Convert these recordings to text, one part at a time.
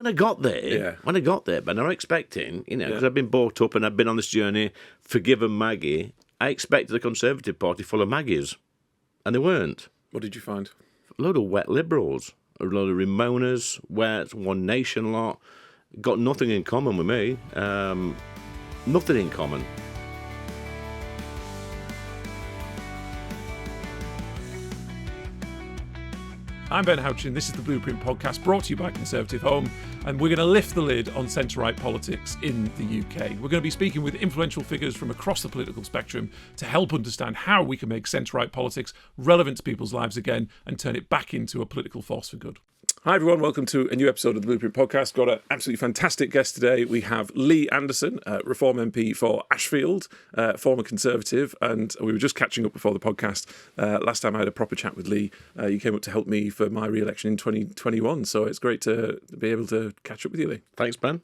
When I got there, but I'm expecting, because I've been brought up and I've been on this journey, forgiven Maggie, I expected the Conservative Party full of Maggies, and they weren't. What did you find? A load of wet liberals, a load of Ramonas, wet, One Nation lot, got nothing in common with me, nothing in common. I'm Ben Houchin. This is the Blueprint Podcast, brought to you by Conservative Home, and we're going to lift the lid on centre-right politics in the UK. We're going to be speaking with influential figures from across the political spectrum to help understand how we can make centre-right politics relevant to people's lives again and turn it back into a political force for good. Hi everyone, welcome to a new episode of the Blueprint Podcast. Got an absolutely fantastic guest today. We have Lee Anderson, Reform MP for Ashfield, former Conservative, and we were just catching up before the podcast. Last time I had a proper chat with Lee, you came up to help me for my re-election in 2021, so it's great to be able to catch up with you, Lee. Thanks, Ben.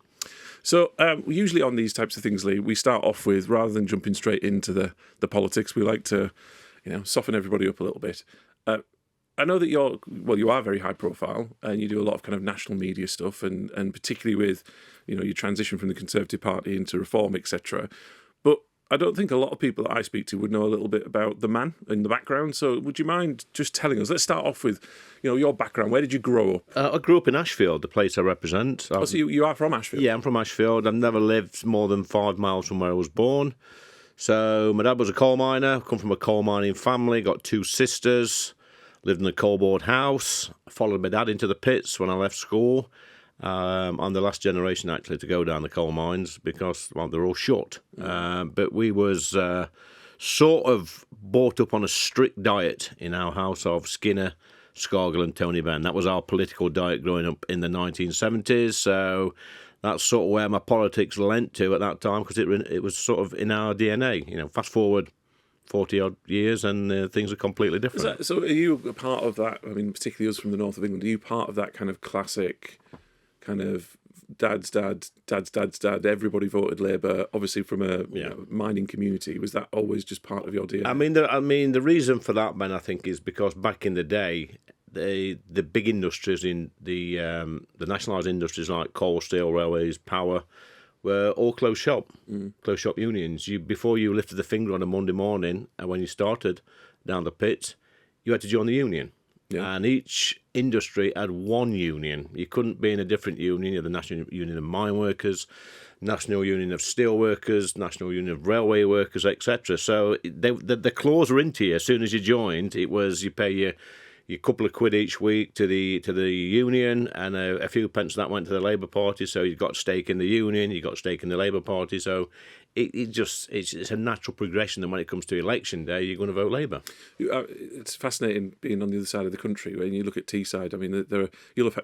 So usually on these types of things, Lee, we start off with, rather than jumping straight into the politics, we like to soften everybody up a little bit. I know that you are very high profile and you do a lot of kind of national media stuff and particularly with, your transition from the Conservative Party into Reform, etc. But I don't think a lot of people that I speak to would know a little bit about the man in the background. So would you mind just telling us, let's start off with, your background. Where did you grow up? I grew up in Ashfield, the place I represent. So you are from Ashfield? Yeah, I'm from Ashfield. I've never lived more than 5 miles from where I was born. So my dad was a coal miner, come from a coal mining family, got 2 sisters. Lived in a coalboard house, followed my dad into the pits when I left school. I'm the last generation, actually, to go down the coal mines because, they're all shut. But we was sort of brought up on a strict diet in our house of Skinner, Scargill and Tony Benn. That was our political diet growing up in the 1970s. So that's sort of where my politics lent to at that time because it was sort of in our DNA. Fast forward 40-odd years and things are completely different. So are you a part of that, particularly us from the north of England, are you part of that kind of classic kind of dad's dad, everybody voted Labour, obviously from a mining community? Was that always just part of your DNA? The reason for that, Ben, I think, is because back in the day, the big industries in the nationalised industries like coal, steel, railways, power, were all closed shop unions. Before you lifted the finger on a Monday morning, and when you started down the pit, you had to join the union. Yeah. And each industry had one union. You couldn't be in a different union. You had the National Union of Mine Workers, National Union of Steel Workers, National Union of Railway Workers, etc. So the clause were into you as soon as you joined. It was you pay your couple of quid each week to the union, and a few pence that went to the Labour Party. So you got stake in the union, you got stake in the Labour Party. So it's a natural progression. And when it comes to election day, you're going to vote Labour. It's fascinating being on the other side of the country. When you look at Teesside,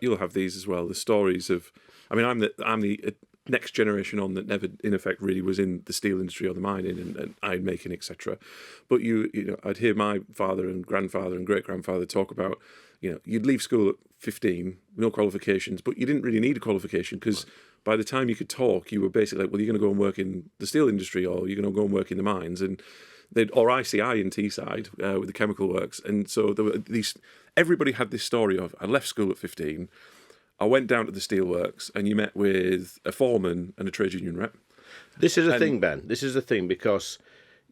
you'll have these as well. The stories of, I'm the next generation on that never, in effect, really was in the steel industry or the mining and iron making, etc. But I'd hear my father and grandfather and great grandfather talk about, you'd leave school at 15, no qualifications, but you didn't really need a qualification because by the time you could talk, you were basically like, well, you're going to go and work in the steel industry or you're going to go and work in the mines or ICI in Teesside with the chemical works. And so there were everybody had this story of, I left school at 15. I went down to the steelworks and you met with a foreman and a trade union rep. This is a thing, Ben. This is the thing because,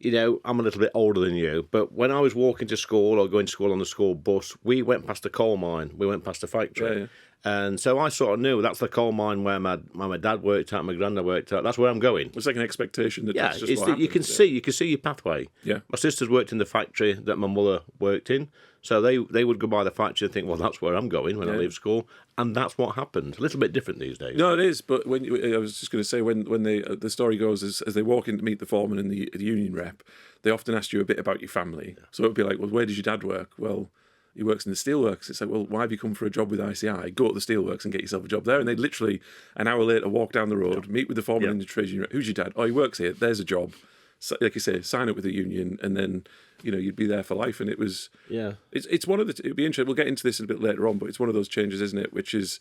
I'm a little bit older than you, but when I was walking to school or going to school on the school bus, we went past a coal mine. We went past a factory. Yeah. And so I sort of knew that's the coal mine where my dad worked at, my granddad worked at. That's where I'm going. It's like an expectation that that's just what happens. You can see your pathway. Yeah. My sisters worked in the factory that my mother worked in. So they would go by the factory and think, well, that's where I'm going when I leave school. And that's what happened. A little bit different these days. No, it is. But I was just going to say, when the story goes, as they walk in to meet the foreman and the union rep, they often ask you a bit about your family. Yeah. So it would be like, well, where does your dad work? Well, he works in the steelworks. It's like, well, why have you come for a job with ICI? Go to the steelworks and get yourself a job there. And they'd literally, an hour later, walk down the road, meet with the foreman in the trade union. Who's your dad? Oh, he works here. There's a job. So, like you say, sign up with the union, and then you'd be there for life. And it was, it's one of the. It'd be interesting. We'll get into this a bit later on, but it's one of those changes, isn't it? Which is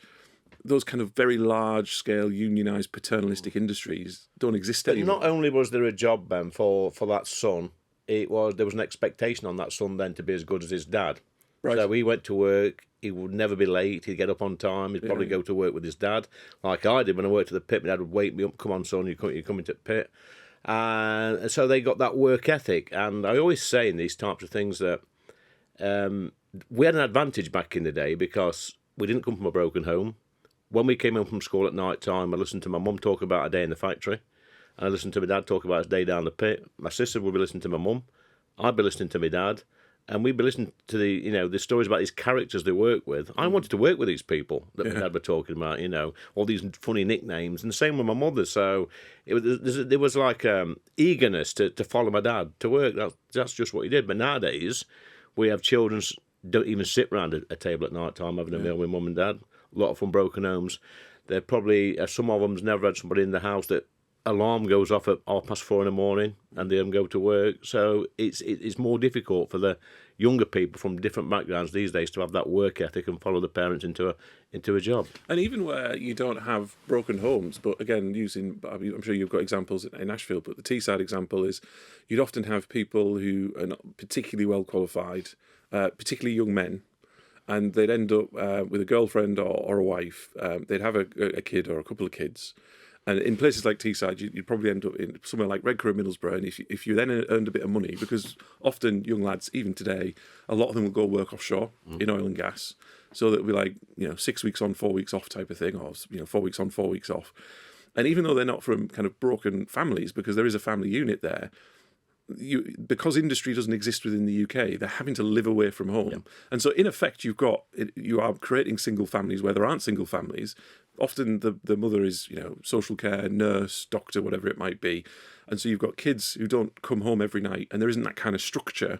those kind of very large scale unionised paternalistic industries don't exist anymore. Not only was there a job, Ben, for that son, there was an expectation on that son then to be as good as his dad. Right. So he went to work. He would never be late. He'd get up on time. He'd probably go to work with his dad, like I did when I worked at the pit. My dad would wake me up. Come on, son, you're coming to the pit. And so they got that work ethic. And I always say in these types of things that we had an advantage back in the day because we didn't come from a broken home. When we came home from school at night time, I listened to my mum talk about a day in the factory. And I listened to my dad talk about his day down the pit. My sister would be listening to my mum. I'd be listening to my dad. And we'd be listening to the stories about these characters they work with. I wanted to work with these people that my dad were talking about, all these funny nicknames. And the same with my mother. So there was like eagerness to follow my dad to work. That's just what he did. But nowadays, we have children don't even sit around a table at night time having a meal with mum and dad. A lot from broken homes. They're probably, some of them's never had somebody in the house that alarm goes off at 4:30 in the morning and they don't go to work. So it's more difficult for the younger people from different backgrounds these days to have that work ethic and follow the parents into a job. And even where you don't have broken homes, but again, I'm sure you've got examples in Ashfield, but the Teesside example is you'd often have people who are not particularly well qualified, particularly young men, and they'd end up with a girlfriend or a wife. They'd have a kid or a couple of kids. And in places like Teesside, you'd probably end up in somewhere like Redcar, Middlesbrough. And if you then earned a bit of money, because often young lads, even today, a lot of them will go work offshore in oil and gas. So that would be like 6 weeks on, 4 weeks off type of thing, or 4 weeks on, 4 weeks off. And even though they're not from kind of broken families, because there is a family unit there, because industry doesn't exist within the UK, they're having to live away from home. Yep. And so in effect, you are creating single families where there aren't single families. Often the mother is, social care, nurse, doctor, whatever it might be. And so you've got kids who don't come home every night and there isn't that kind of structure,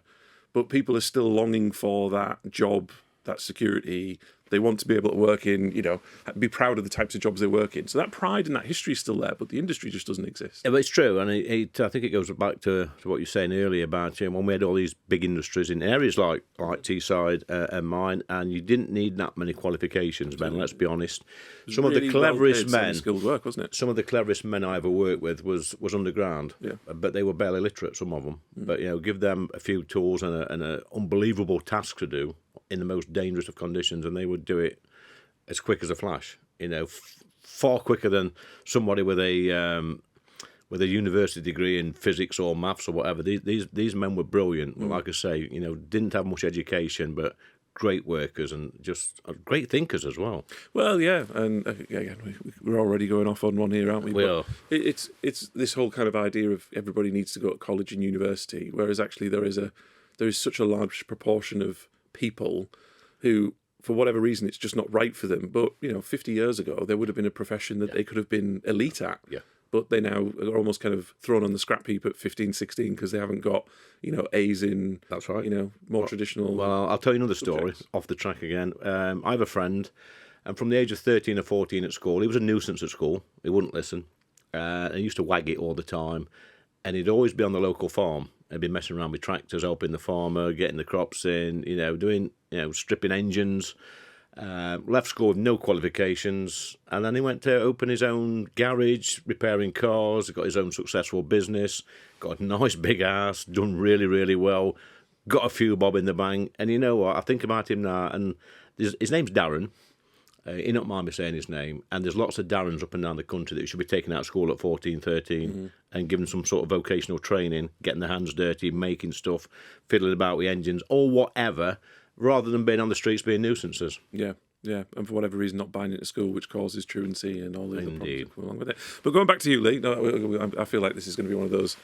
but people are still longing for that job, that security. They want to be able to work in, be proud of the types of jobs they work in. So that pride and that history is still there, but the industry just doesn't exist. Yeah, but it's true. And I think it goes back to what you were saying earlier about when we had all these big industries in areas like Teesside and mine, and you didn't need that many qualifications, Ben, let's be honest. Some of the cleverest men, skilled work, wasn't it? Some of the cleverest men I ever worked with was underground, but they were barely literate, some of them. But, give them a few tools and an unbelievable task to do in the most dangerous of conditions, and they would do it as quick as a flash. Far quicker than somebody with a university degree in physics or maths or whatever. These men were brilliant. Like I say, didn't have much education, but great workers and just great thinkers as well. Well, yeah, and again, we're already going off on one here, aren't we? We are. It's this whole kind of idea of everybody needs to go to college and university, whereas actually there is such a large proportion of people who, for whatever reason, it's just not right for them. But 50 years ago, there would have been a profession that they could have been elite at. Yeah. But they now are almost kind of thrown on the scrap heap at 15, 16 because they haven't got, A's in. That's right. More traditional. Well, I'll tell you another story off the track again. I have a friend, and from the age of 13 or 14 at school, he was a nuisance at school. He wouldn't listen. And he used to wag it all the time. And he'd always be on the local farm. He'd be messing around with tractors, helping the farmer, getting the crops in, doing, stripping engines. Left school with no qualifications, and then he went to open his own garage, repairing cars. Got his own successful business, got a nice big house, done really, really well, got a few bob in the bank. And you know what? I think about him now, and his name's Darren. He don't mind me saying his name. And there's lots of Darrens up and down the country that should be taken out of school at 14, 13 and given some sort of vocational training, getting their hands dirty, making stuff, fiddling about with engines, or whatever, rather than being on the streets being nuisances. Yeah. Yeah, and for whatever reason, not buying into school, which causes truancy and all the other problems that come along with it. But going back to you, Lee, I feel like this is going to be one of those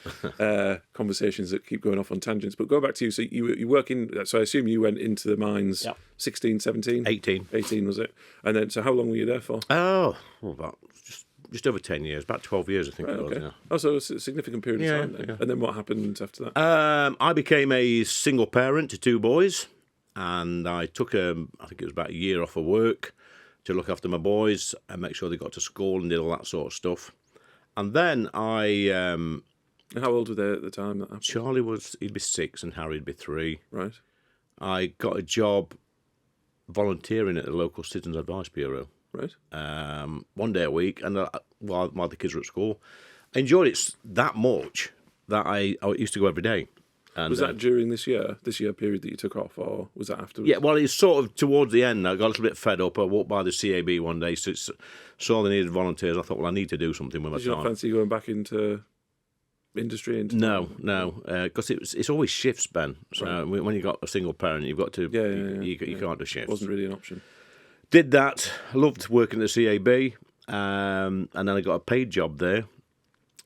conversations that keep going off on tangents. But going back to you, so you work in, so I assume you went into the mines 16, 17? 18. 18, was it? And then, so how long were you there for? About just over 10 years, about 12 years, I think it was. Okay. Yeah. Oh, so it's a significant period of time then. Yeah. And then what happened after that? I became a single parent to two boys. And I took I think it was about a year off of work to look after my boys and make sure they got to school and did all that sort of stuff. And then And how old were they at the time that happened? Charlie he'd be 6 and Harry'd be 3. Right. I got a job volunteering at the local Citizens Advice Bureau. Right. 1 day a week, and while the kids were at school. I enjoyed it that much that I used to go every day. And, was that during this year period that you took off, or was that afterwards? Yeah, well, it's sort of towards the end. I got a little bit fed up. I walked by the CAB one day, saw they needed volunteers. I thought, well, I need to do something with my Did you time. not fancy going back into industry? No, because it's always shifts, Ben. So when you've got a single parent, you've got to, you can't do shifts. It wasn't really an option. Did that. Loved working at the CAB, and then I got a paid job there.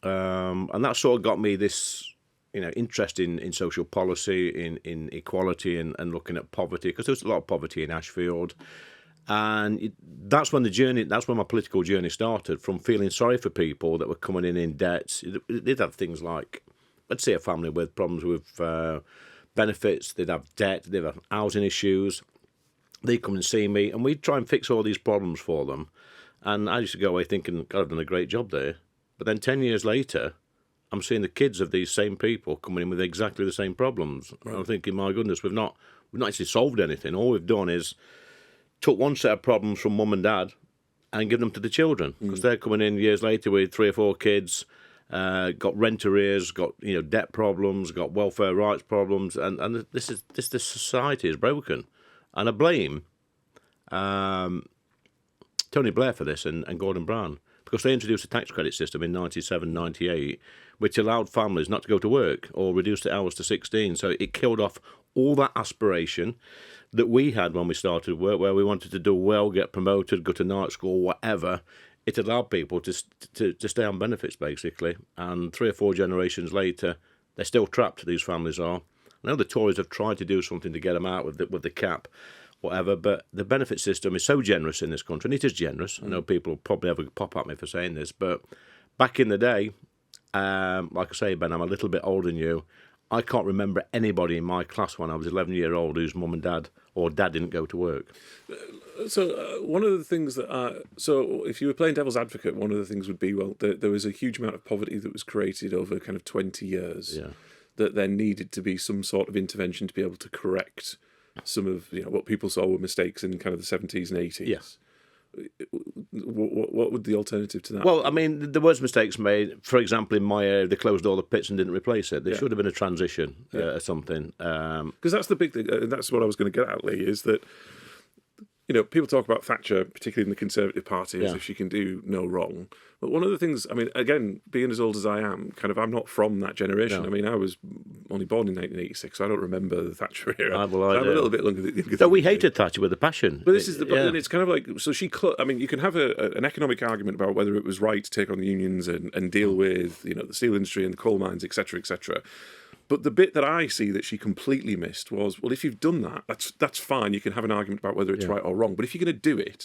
And that sort of got me this, interest in social policy, in equality, and looking at poverty, because there was a lot of poverty in Ashfield. And that's when my political journey started, from feeling sorry for people that were coming in debt. They'd have things like, let's say, a family with problems with benefits, they'd have debt, they'd have housing issues. They'd come and see me, and we'd try and fix all these problems for them. And I used to go away thinking, God, I've done a great job there. But then 10 years later, I'm seeing the kids of these same people coming in with exactly the same problems. Right. I'm thinking, my goodness, we've not actually solved anything. All we've done is took one set of problems from mum and dad and given them to the children, because they're coming in years later with 3 or 4 kids, got rent arrears, got debt problems, got welfare rights problems, and this society is broken. And I blame Tony Blair for this and Gordon Brown, because they introduced a tax credit system in 97, 98, which allowed families not to go to work or reduced the hours to 16. So it killed off all that aspiration that we had when we started work, where we wanted to do well, get promoted, go to night school, whatever. It allowed people to stay on benefits, basically. And 3 or 4 generations later, they're still trapped, these families are. I know the Tories have tried to do something to get them out with the cap, whatever, but the benefit system is so generous in this country, and it is generous. I know people will probably have a pop at me for saying this, but back in the day, like I say, Ben, I'm a little bit older than you. I can't remember anybody in my class when I was 11-year-old whose mum and dad or dad didn't go to work. So one of the things that so if you were playing devil's advocate, one of the things would be, well, there was a huge amount of poverty that was created over kind of 20 years. Yeah. That there needed to be some sort of intervention to be able to correct some of what people saw were mistakes in kind of the 70s and 80s. Yes. What would the alternative to that? Well, I mean, there was mistakes made. For example, in my area, they closed all the pits and didn't replace it. There should have been a transition or something. Because that's the big thing, and that's what I was going to get at, Lee, is that people talk about Thatcher, particularly in the Conservative Party, as if she can do no wrong. But one of the things, I mean, again, being as old as I am, I'm not from that generation. No. I mean, I was only born in 1986, so I don't remember the Thatcher era. I'm a little bit younger than so we hated Thatcher with a passion. But this is and it's kind of like, so I mean, you can have an economic argument about whether it was right to take on the unions and deal with, the steel industry and the coal mines, etc., etc. But the bit that I see that she completely missed was, well, if you've done that, that's fine. You can have an argument about whether it's right or wrong. But if you're going to do it,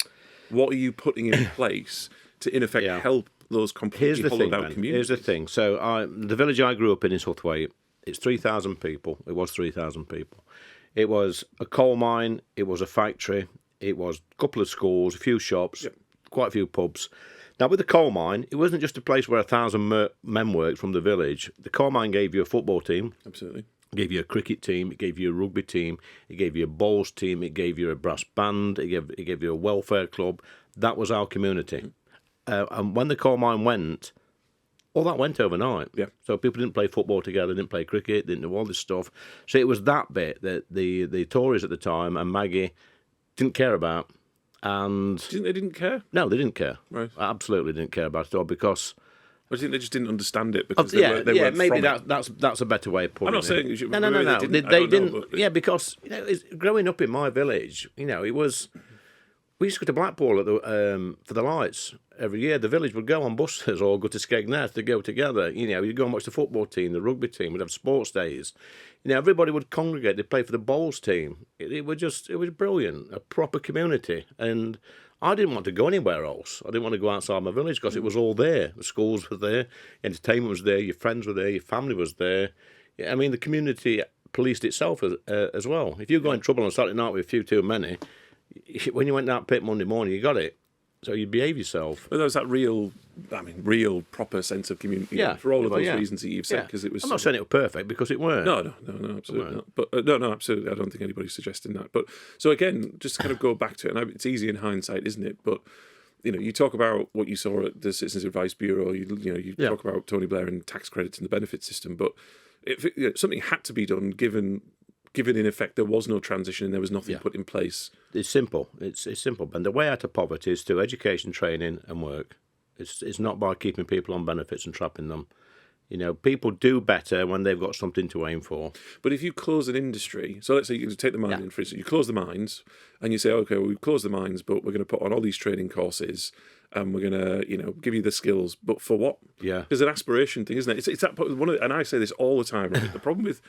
what are you putting in place to, in effect, help those completely hollowed-out communities? Here's the thing. So the village I grew up in Southway, it's 3,000 people. It was 3,000 people. It was a coal mine. It was a factory. It was a couple of schools, a few shops, quite a few pubs. Now, with the coal mine, it wasn't just a place where 1,000 men worked from the village. The coal mine gave you a football team. Absolutely. It gave you a cricket team. It gave you a rugby team. It gave you a bowls team. It gave you a brass band. It gave you a welfare club. That was our community. And when the coal mine went, all that went overnight. Yeah. So people didn't play football together, didn't play cricket, didn't do all this stuff. So it was that bit that the Tories at the time and Maggie didn't care about. And they didn't care? No, they didn't care. Right. Absolutely didn't care about it at all, because I think they just didn't understand it because they weren't maybe from that's a better way of putting it. I'm not saying you should. No. They didn't. Because growing up in my village, it was. We used to go to Blackpool for the lights every year. The village would go on buses or go to Skegness to go together. You'd go and watch the football team, the rugby team. We'd have sports days. Everybody would congregate. They'd play for the bowls team. It was brilliant, a proper community. And I didn't want to go anywhere else. I didn't want to go outside my village because it was all there. The schools were there, entertainment was there, your friends were there, your family was there. I mean, the community policed itself as well. If you go in trouble on Saturday night with a few too many, when you went down pit Monday morning, you got it. So you behave yourself. But there was that real proper sense of community. For all of those reasons that you've said, because it was. I'm not saying it was perfect, because it weren't. No, absolutely not. But no, absolutely. I don't think anybody's suggesting that. But so again, just to kind of go back to it, and it's easy in hindsight, isn't it? But you talk about what you saw at the Citizens Advice Bureau. You talk about Tony Blair and tax credits and the benefit system, but something had to be done, given in effect there was no transition and there was nothing put in place. It's simple. It's simple. And the way out of poverty is through education, training, and work. It's not by keeping people on benefits and trapping them. People do better when they've got something to aim for. But if you close an industry, so let's say you take the mining, for instance, you close the mines and you say, okay, well, we've closed the mines, but we're going to put on all these training courses and we're going to, give you the skills, but for what? Yeah. There's an aspiration thing, isn't it? It's that and I say this all the time, right? The problem with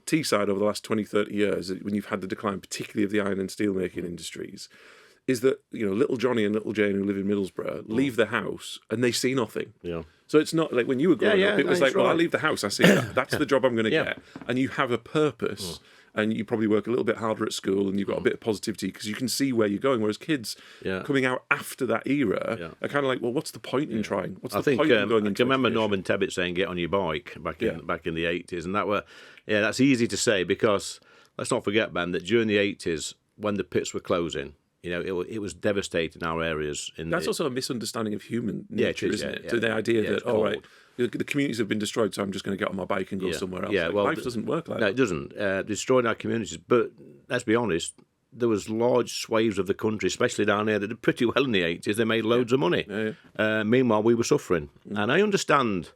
Teesside over the last 20, 30 years, when you've had the decline, particularly of the iron and steel making industries, is that, little Johnny and little Jane who live in Middlesbrough leave the house and they see nothing. Yeah. So it's not like when you were growing up, it was like, well, I leave the house, I see that. That's the job I'm going to get. And you have a purpose and you probably work a little bit harder at school and you've got a bit of positivity because you can see where you're going. Whereas kids coming out after that era are kind of like, well, what's the point in trying? What's the point in going into I remember education? Norman Tebbit saying, get on your bike back in the 80s. And that's easy to say because let's not forget, Ben, that during the 80s, when the pits were closing, it was devastating our areas. That's also a misunderstanding of human nature, isn't it? Yeah. So the idea that, all right, the communities have been destroyed, so I'm just going to get on my bike and go somewhere else. Life doesn't work like that. No, it doesn't. Destroying our communities. But let's be honest, there was large swathes of the country, especially down here, that did pretty well in the 80s. They made loads of money. Meanwhile, we were suffering. And I understand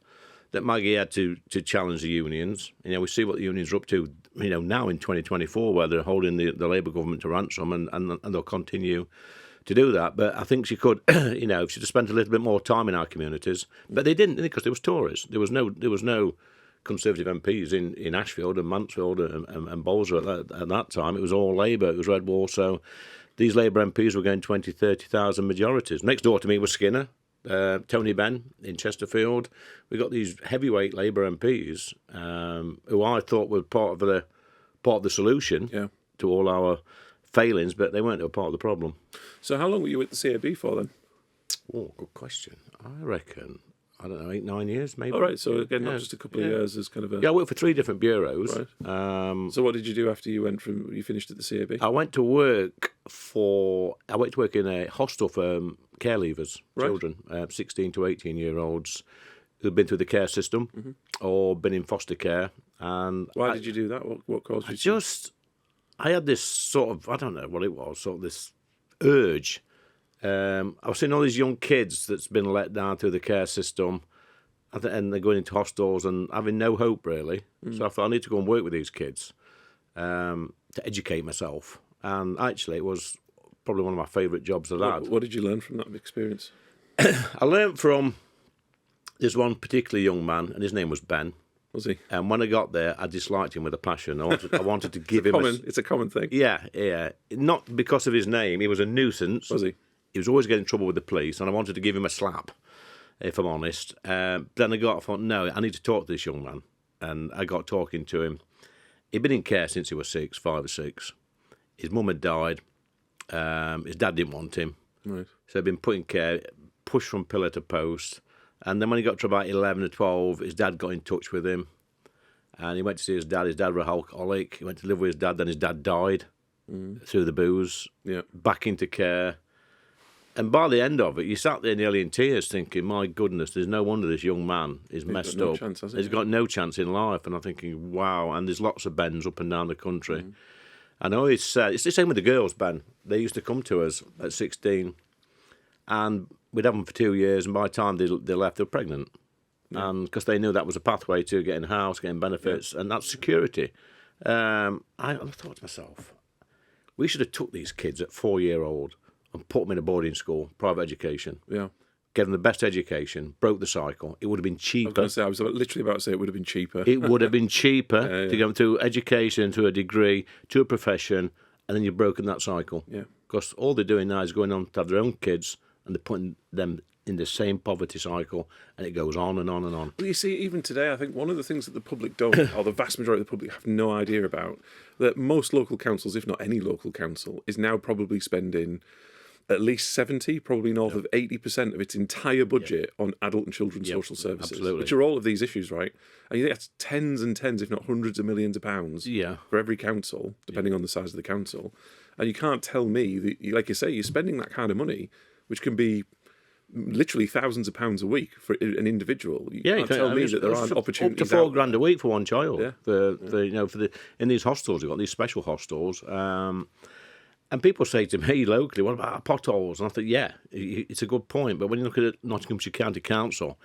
that Maggie had to challenge the unions. We see what the unions are up to, now in 2024, where they're holding the Labour government to ransom, and they'll continue to do that. But I think she could, if she'd have spent a little bit more time in our communities. But they didn't, because there was Tories. There was no Conservative MPs in Ashfield and Mansfield and Bolzer at that time. It was all Labour. It was Red Wall. So these Labour MPs were getting 20, 30,000 majorities. Next door to me was Skinner. Tony Benn in Chesterfield. We got these heavyweight Labour MPs who I thought were part of the solution to all our failings, but they weren't a part of the problem. So how long were you at the CAB for then? Oh, good question. I reckon, 8, 9 years maybe. All right, so again, not just a couple of years as kind of a... Yeah, I worked for 3 different bureaus. Right. So what did you do after you finished at the CAB? I went to work in a hostel for care leavers, children, 16 to 18-year-olds who'd been through the care system or been in foster care. And why did you do that? What caused you? I had this sort of, I don't know what it was, sort of this urge. I was seeing all these young kids that's been let down through the care system, and they're going into hostels and having no hope, really. So I thought I need to go and work with these kids to educate myself. And actually, it was probably one of my favourite jobs I've had. What did you learn from that experience? I learned from this one particular young man, and his name was Ben. Was he? And when I got there, I disliked him with a passion. I wanted to give him It's a common thing. Yeah. Not because of his name. He was a nuisance. Was he? He was always getting in trouble with the police, and I wanted to give him a slap, if I'm honest. Then I thought, no, I need to talk to this young man. And I got talking to him. He'd been in care since he was 5 or 6. His mum had died. His dad didn't want him. Right. So he'd been put in care, pushed from pillar to post. And then when he got to about 11 or 12, his dad got in touch with him. And he went to see his dad. His dad was an alcoholic. He went to live with his dad. Then his dad died through the booze. Yeah. Back into care. And by the end of it, you sat there nearly in tears thinking, my goodness, there's no wonder this young man is messed up. He's got no chance in life. And I'm thinking, wow. And there's lots of Bens up and down the country. And I always said, it's the same with the girls, Ben. They used to come to us at 16 and we'd have them for 2 years. And by the time they left, they were pregnant. And because they knew that was a pathway to getting a house, getting benefits, and that's security. I thought to myself, we should have took these kids at 4-year-old and put them in a boarding school, private education. Yeah. Gave them the best education, broke the cycle. It would have been cheaper. I was literally about to say it would have been cheaper. It would have been cheaper to get them through education, to a degree, to a profession, and then you've broken that cycle. Yeah. Because all they're doing now is going on to have their own kids, and they're putting them in the same poverty cycle, and it goes on and on and on. Well, you see, even today, I think one of the things that the public don't, or the vast majority of the public have no idea about, that most local councils, if not any local council, is now probably spending at least 70, probably north of 80% of its entire budget on adult and children's social services, which are all of these issues, right? And you think that's tens and tens, if not hundreds of millions of pounds for every council, depending on the size of the council. And you can't tell me that, like you say, you're spending that kind of money, which can be literally thousands of pounds a week for an individual. You Yeah, can't tell me that there aren't opportunities up to out £4,000 a week for one child. Yeah. In these hostels, you've got these special hostels. And people say to me locally, what about potholes? And I think, yeah, it's a good point. But when you look at Nottinghamshire County Council,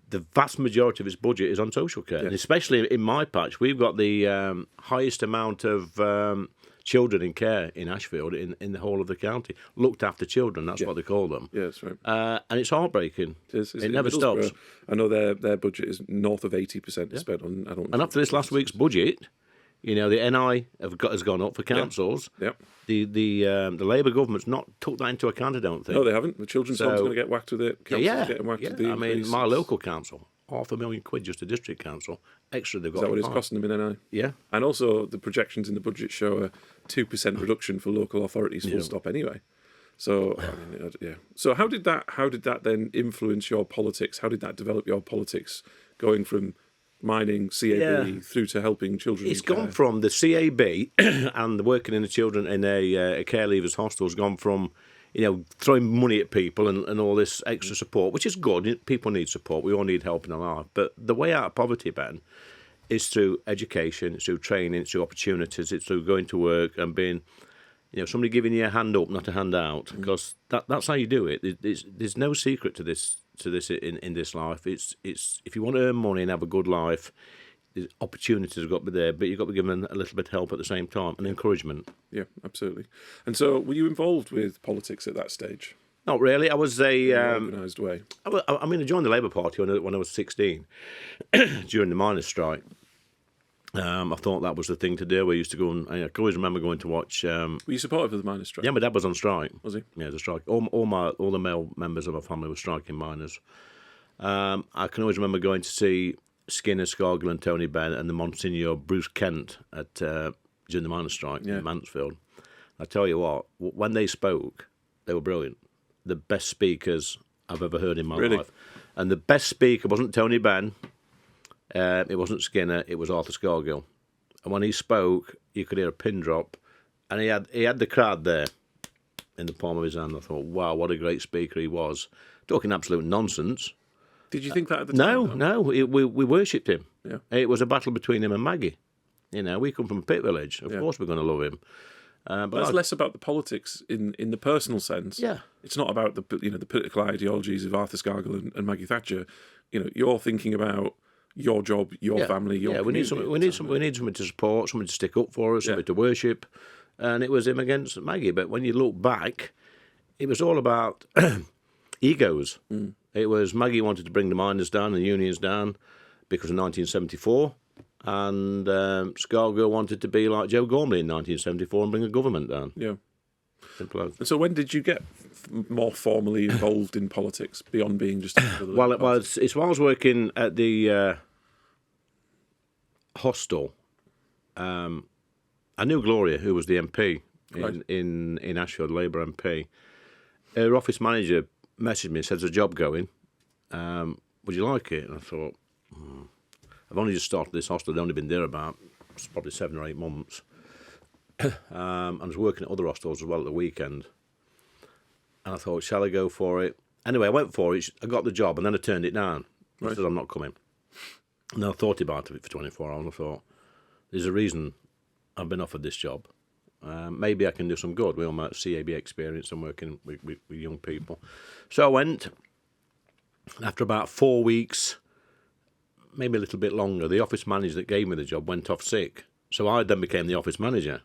the vast majority of its budget is on social care. And especially in my patch, we've got the highest amount of children in care in Ashfield in the whole of the county. Looked after children, that's what they call them. Yeah, that's right. And it's heartbreaking. It never stops. I know their budget is north of 80% spent on adult. And after this last week's budget, the NI has gone up for councils. Yeah. The Labour government's not took that into account, I don't think. No, they haven't. The children's home's going to get whacked with it. Council's getting whacked with the increase. My local council, £500,000 just a district council. Extra they've got. Is that what it's costing them in NI? Yeah. And also the projections in the budget show a 2% reduction for local authorities full stop anyway. So, So how did that then influence your politics? How did that develop your politics going from mining, CAB, through to helping children? It's gone from the CAB and working in the children in a care leavers hostel has gone from, throwing money at people and all this extra support, which is good. People need support. We all need help in our life. But the way out of poverty, Ben, is through education, it's through training, it's through opportunities, it's through going to work and being, somebody giving you a hand up, not a hand out, because that's how you do it. There's no secret to this in this life. It's if you want to earn money and have a good life, the opportunities have got to be there, but you've got to be given a little bit of help at the same time and encouragement. Yeah, absolutely. And so, were you involved with politics at that stage? Not really. I was in an organised way. I joined the Labour Party when I was 16 during the miners' strike. I thought that was the thing to do. We used to go and I can always remember going to watch. Were you supportive of the miners' strike? Yeah, my dad was on strike. Was he? Yeah, the strike. All the male members of my family were striking miners. I can always remember going to see Skinner, Scargill, and Tony Benn, and the Monsignor Bruce Kent during the miners' strike in Mansfield. I tell you what, when they spoke, they were brilliant. The best speakers I've ever heard in my life. And the best speaker wasn't Tony Benn. It wasn't Skinner, it was Arthur Scargill. And when he spoke, you could hear a pin drop. And he had the crowd there in the palm of his hand. I thought, wow, what a great speaker he was. Talking absolute nonsense. Did you think that at the time? No. We worshipped him. Yeah. It was a battle between him and Maggie. We come from a pit village. Of course we're going to love him. But that's less about the politics in the personal sense. Yeah. It's not about the political ideologies of Arthur Scargill and Maggie Thatcher. You're thinking about your job, your family, your community. We need somebody to support, somebody to stick up for us, somebody to worship, and it was him against Maggie. But when you look back, it was all about egos. It was Maggie wanted to bring the miners down and the unions down because of 1974, and Scargill wanted to be like Joe Gormley in 1974 and bring a government down. Yeah. Simple as. And so when did you get more formally involved in politics beyond being just Well, it's while I was working at the hostel. I knew Gloria, who was the MP in Ashfield, Labour MP. Her office manager messaged me and said, "There's a job going. Would you like it?" And I thought, I've only just started this hostel. I've only been there about probably 7 or 8 months. I was working at other hostels as well at the weekend. And I thought, shall I go for it? Anyway, I went for it. I got the job, and then I turned it down. I said, I'm not coming. And I thought about it for 24 hours. I thought, there's a reason I've been offered this job. Maybe I can do some good. We all have CAB experience and working with young people. So I went. After about 4 weeks, maybe a little bit longer, the office manager that gave me the job went off sick. So I then became the office manager.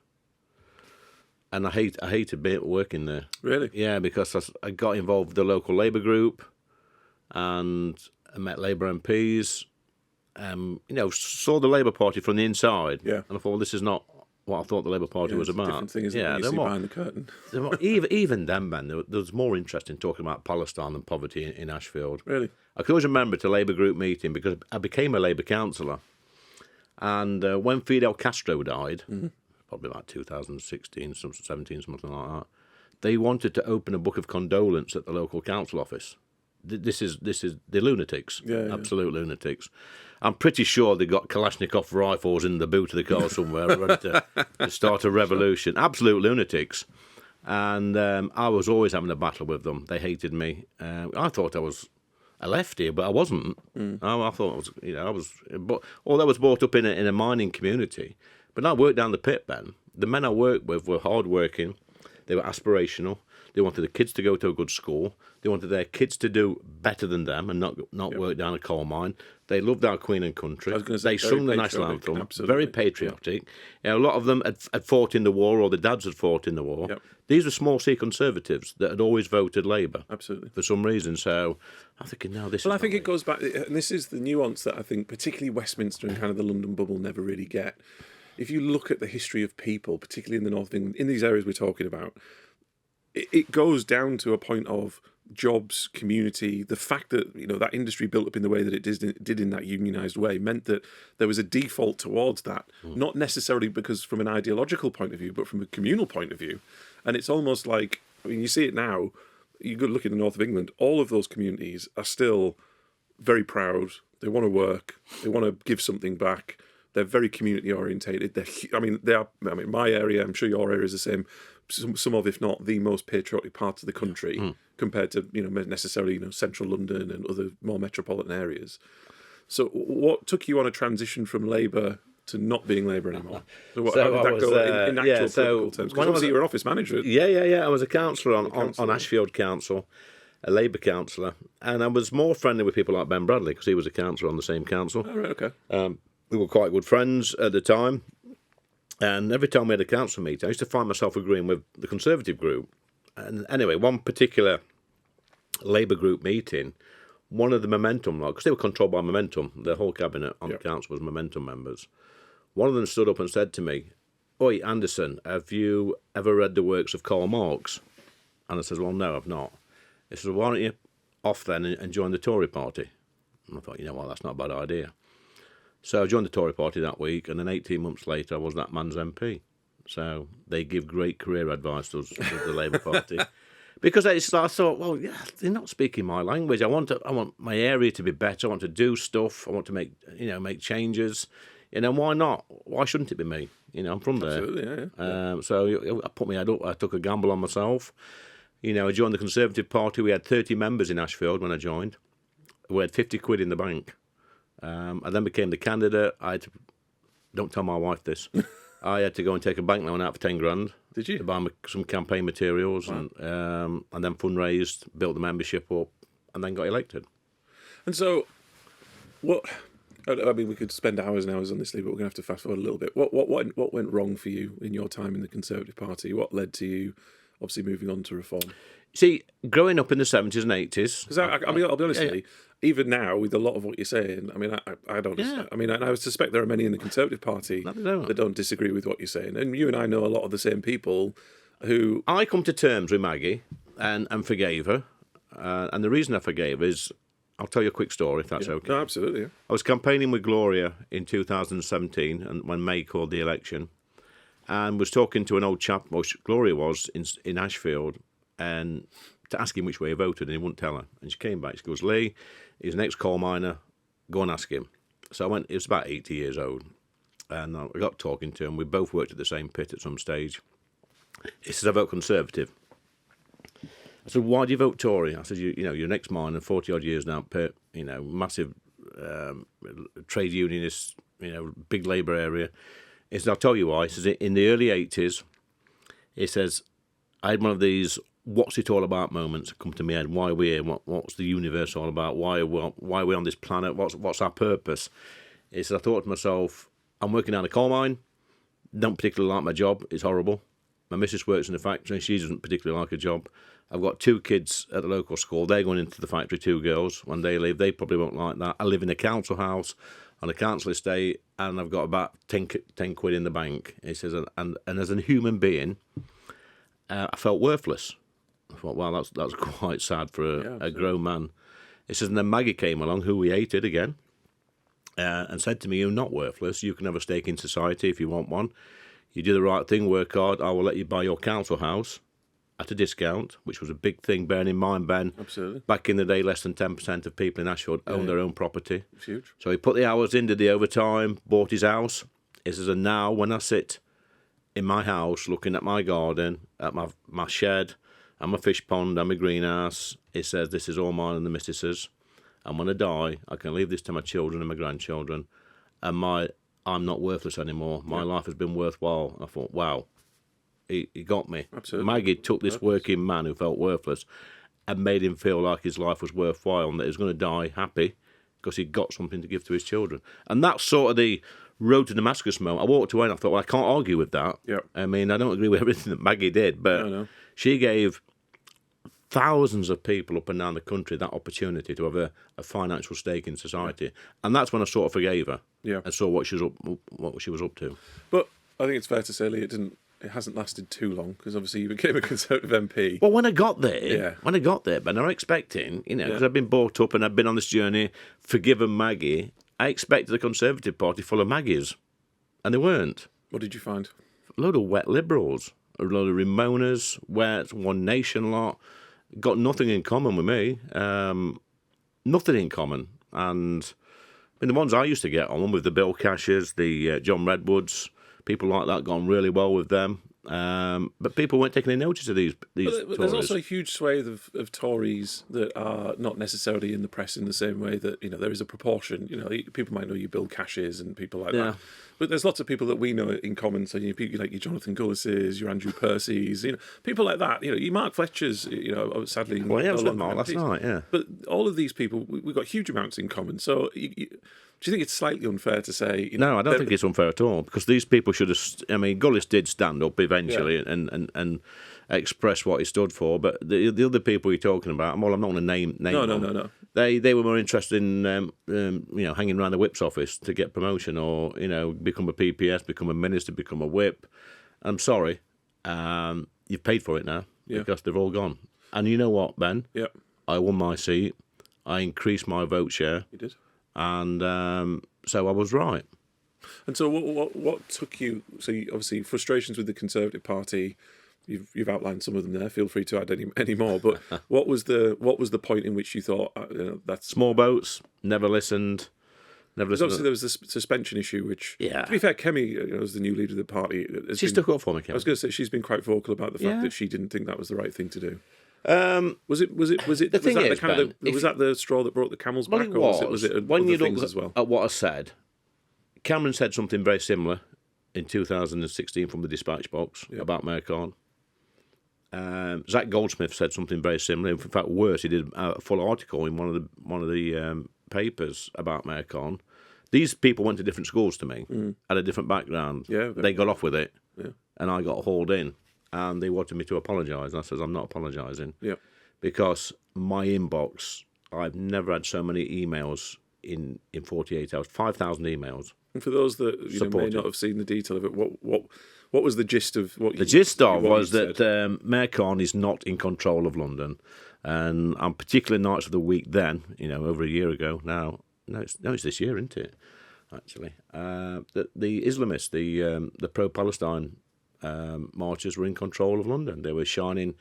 And I hated working there. Really? Yeah, because I got involved with the local Labour group and I met Labour MPs. Saw the Labour Party from the inside. Yeah. And I thought, well, this is not what I thought the Labour Party was about. Different thing, isn't it? You see behind the curtain. Even then, man, there was more interest in talking about Palestine than poverty in Ashfield. Really? I can always remember at a Labour group meeting because I became a Labour councillor. And when Fidel Castro died, probably about 2016, 17, something like that, they wanted to open a book of condolence at the local council office. This is the lunatics, absolute lunatics. I'm pretty sure they got Kalashnikov rifles in the boot of the car somewhere ready to start a revolution. Absolute lunatics. And I was always having a battle with them. They hated me. I thought I was a lefty, but I wasn't. I thought I was, but although I was brought up in a mining community, but I worked down the pit, Ben. The men I worked with were hardworking. They were aspirational. They wanted the kids to go to a good school. They wanted their kids to do better than them and not work down a coal mine. They loved our Queen and country. They sung the national anthem. Absolutely. Very patriotic. A lot of them had fought in the war, or the dads had fought in the war. Yep. These were small C Conservatives that had always voted Labour. Absolutely. For some reason. So I'm thinking, no, this. Well, I think it goes back, and this is the nuance that I think particularly Westminster and kind of the London bubble never really get. If you look at the history of people, particularly in the north of England, in these areas we're talking about, it goes down to a point of jobs, community. The fact that that industry built up in the way that it did in that unionised way meant that there was a default towards that, not necessarily because from an ideological point of view, but from a communal point of view. And it's almost like, you see it now. You go look in the north of England. All of those communities are still very proud. They want to work. They want to give something back. They're very community orientated. They are. My area. I'm sure your area is the same. Some of, if not the most patriotic parts of the country, compared to necessarily central London and other more metropolitan areas. So, what took you on a transition from Labour to not being Labour anymore? So how did that go in actual political terms? Because obviously you were an office manager. Yeah. I was a councillor on Ashfield Council, a Labour councillor, and I was more friendly with people like Ben Bradley because he was a councillor on the same council. Oh, right, okay. We were quite good friends at the time, and every time we had a council meeting, I used to find myself agreeing with the Conservative group. And anyway, one particular Labour group meeting, one of the Momentum, because they were controlled by Momentum, the whole cabinet on the council was Momentum members. One of them stood up and said to me, "Oi, Anderson, have you ever read the works of Karl Marx?" And I said, "Well, no, I've not." He said, "Why don't you off then and join the Tory party?" And I thought, that's not a bad idea. So I joined the Tory party that week, and then 18 months later, I was that man's MP. So they give great career advice to the Labour Party. Because I thought, well, they're not speaking my language. I want my area to be better. I want to do stuff. I want to make changes. Why not? Why shouldn't it be me? I'm from there. Absolutely, yeah. So I put my head up. I took a gamble on myself. I joined the Conservative Party. We had 30 members in Ashfield when I joined. We had 50 quid in the bank. I then became the candidate. Don't tell my wife this. I had to go and take a bank loan out for 10 grand. Did you? To buy some campaign materials, and then fundraised, built the membership up, and then got elected. And so, we could spend hours and hours on this, but we're going to have to fast forward a little bit. What went wrong for you in your time in the Conservative Party? What led to you, obviously, moving on to reform? See, growing up in the 70s and 80s... Because I'll be honest with you, even now, with a lot of what you're saying, I don't... Yeah. And I suspect there are many in the Conservative Party that don't disagree with what you're saying. And you and I know a lot of the same people who... I come to terms with Maggie and forgave her. And the reason I forgave her is... I'll tell you a quick story, if that's okay. No, absolutely, yeah. I was campaigning with Gloria in 2017, and when May called the election, and was talking to an old chap, which Gloria was, in Ashfield, and to ask him which way he voted, and he wouldn't tell her. And she came back, she goes, "Lee, he's an ex-coal miner, go and ask him." So I went, he was about 80 years old, and I got talking to him. We both worked at the same pit at some stage. He says, "I vote Conservative." I said, "Why do you vote Tory?" I said, you're an ex-miner, 40-odd years now, pit, massive trade unionist, big Labour area. He said, "I'll tell you why." He says, in the early 80s, he says, I had one of these what's it all about moments come to me head. Why are we here? What's the universe all about? Why are we on this planet? What's our purpose? He said, I thought to myself, I'm working down a coal mine, don't particularly like my job, it's horrible. My missus works in a factory, she doesn't particularly like her job. I've got 2 kids at the local school, they're going into the factory, 2 girls. When they leave, they probably won't like that. I live in a council house, on a council estate, and I've got about 10 quid in the bank. He says, and as a human being, I felt worthless. I thought, wow, that's quite sad for a grown man. He says, and then Maggie came along, who we hated again, and said to me, "You're not worthless. You can have a stake in society if you want one. You do the right thing, work hard. I will let you buy your council house at a discount," which was a big thing, bearing in mind, Ben. Absolutely. Back in the day, less than 10% of people in Ashfield owned their own property. It's huge. So he put the hours in, did the overtime, bought his house. He says, and now when I sit in my house, looking at my garden, at my shed, and my fish pond, and my greenhouse. It says, this is all mine and the missus's. And when I die, I can leave this to my children and my grandchildren. And I'm not worthless anymore. My life has been worthwhile. I thought, wow, he got me. Absolutely. Maggie took this working man who felt worthless and made him feel like his life was worthwhile and that he was going to die happy because he got something to give to his children. And that's sort of the road to Damascus moment. I walked away and I thought, well, I can't argue with that. Yep. I mean, I don't agree with everything that Maggie did, but No. she gave thousands of people up and down the country that opportunity to have a financial stake in society. And that's when I sort of forgave her and saw what she was up to. But I think it's fair to say, Lee, it hasn't lasted too long because obviously you became a Conservative MP. Well, when I got there, but I'm not expecting, because I've been brought up and I've been on this journey, forgiven Maggie, I expected a Conservative Party full of Maggies, and they weren't. What did you find? A load of wet Liberals, a load of Ramonas, wet, One Nation lot, got nothing in common with me, nothing in common. And I mean, the ones I used to get on with the Bill Cashers, the John Redwoods, people like that, got on really well with them. But people weren't taking any notice of these Tories. There's also a huge swathe of Tories that are not necessarily in the press in the same way that, there is a proportion. People might know you Bill Cashes and people like that. But there's lots of people that we know in common. So, people like your Jonathan Gullises, your Andrew Percy's, people like that. Your Mark Fletcher's, sadly. Well, yeah, I was with Mark last night, yeah. But all of these people, we've got huge amounts in common. So do you think it's slightly unfair to say... No, I don't think it's unfair at all, because these people should have... I mean, Gullis did stand up eventually and express what he stood for, but the other people you're talking about, well, I'm not going to name them. No. They were more interested in, hanging around the whip's office to get promotion or, become a PPS, become a minister, become a whip. I'm sorry, you've paid for it now because they've all gone. And you know what, Ben? Yeah. I won my seat. I increased my vote share. You did. And so I was right. And so what took you... So obviously frustrations with the Conservative Party, you've outlined some of them there. Feel free to add any more. But what was the point in which you thought that's... Small boats, never listened. Obviously there was this suspension issue, which, to be fair, Kemi, as the new leader of the party... She stuck up for me, Kemi. I was going to say, she's been quite vocal about the fact that she didn't think that was the right thing to do. Was that the straw that brought the camels back, or was it when you things look as well? At what I said, Cameron said something very similar in 2016 from the dispatch box about Mayor Khan. Zach Goldsmith said something very similar. In fact, worse, he did a full article in one of the papers about Mayor Khan. These people went to different schools to me, had a different background. Yeah, they got off with it, and I got hauled in. And they wanted me to apologise. And I said, I'm not apologising. Yeah. Because my inbox, I've never had so many emails in 48 hours, 5,000 emails. And for those that may not have seen the detail of it, what was the gist of what the gist of was that Mayor Khan is not in control of London. And on particular nights of the week then, over a year ago now, it's this year, isn't it, actually, that the Islamists, the pro-Palestine marchers were in control of London. They were shining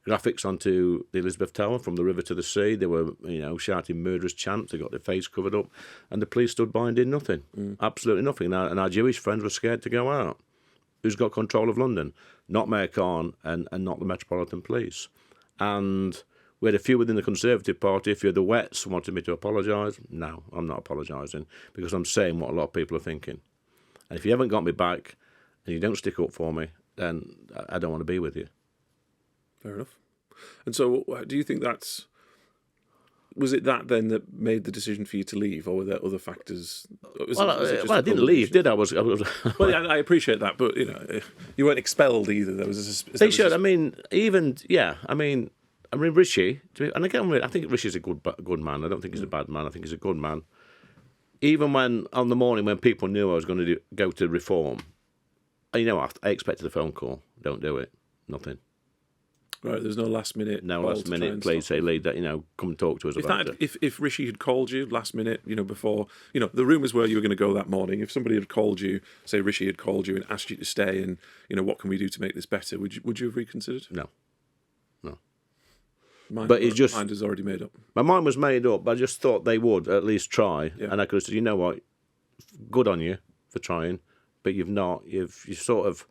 graphics onto the Elizabeth Tower from the river to the sea. They were, shouting murderous chants. They got their face covered up, and the police stood by and did nothing. Absolutely nothing. And our Jewish friends were scared to go out. Who's got control of London? Not Mayor Khan and not the Metropolitan Police. And we had a few within the Conservative Party. A few of the Wets wanted me to apologise. No, I'm not apologising because I'm saying what a lot of people are thinking. And if you haven't got me back, and you don't stick up for me, then I don't want to be with you. Fair enough. And so do you think was it that then that made the decision for you to leave, or were there other factors? I didn't leave, did I? Well, I appreciate that, but you weren't expelled either. There was they should. I mean, Rishi, and again, I think Rishi's a good man. I don't think he's a bad man. I think he's a good man. Even when on the morning when people knew I was going to go to reform, I expected a phone call. Don't do it. Nothing. Right, there's no last minute. No last minute. Please say, Lee, that come and talk to us about it. If Rishi had called you last minute, before the rumours were you were going to go that morning. If somebody had called you, say Rishi had called you and asked you to stay, and what can we do to make this better? Would you have reconsidered? No. Mind is already made up. My mind was made up, but I just thought they would at least try, and I could have said, you know what, good on you for trying. But you've not. You've sort of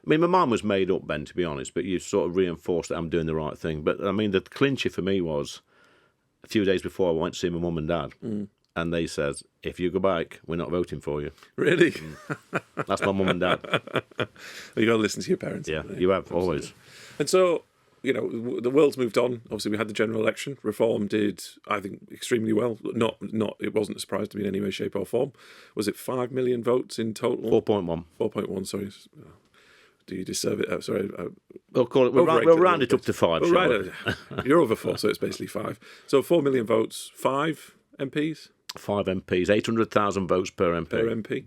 I mean, my mind was made up, Ben, to be honest, but you sort of reinforced that I'm doing the right thing. But, I mean, the clincher for me was a few days before I went to see my mum and dad, and they said, if you go back, we're not voting for you. Really? That's my mum and dad. Well, you got to listen to your parents. Yeah, you have, always. And so, you know, the world's moved on. Obviously, we had the general election. Reform did, I think, extremely well. Not. It wasn't a surprise to me in any way, shape, or form. Was it 5 million votes in total? 4.1. 4.1. Sorry. Do you deserve it? Sorry. We'll call it. We'll round it up to 5. Right. You're over 4, so it's basically 5. So 4 million votes, 5 MPs. 5 MPs, 800,000 votes per MP. Per MP.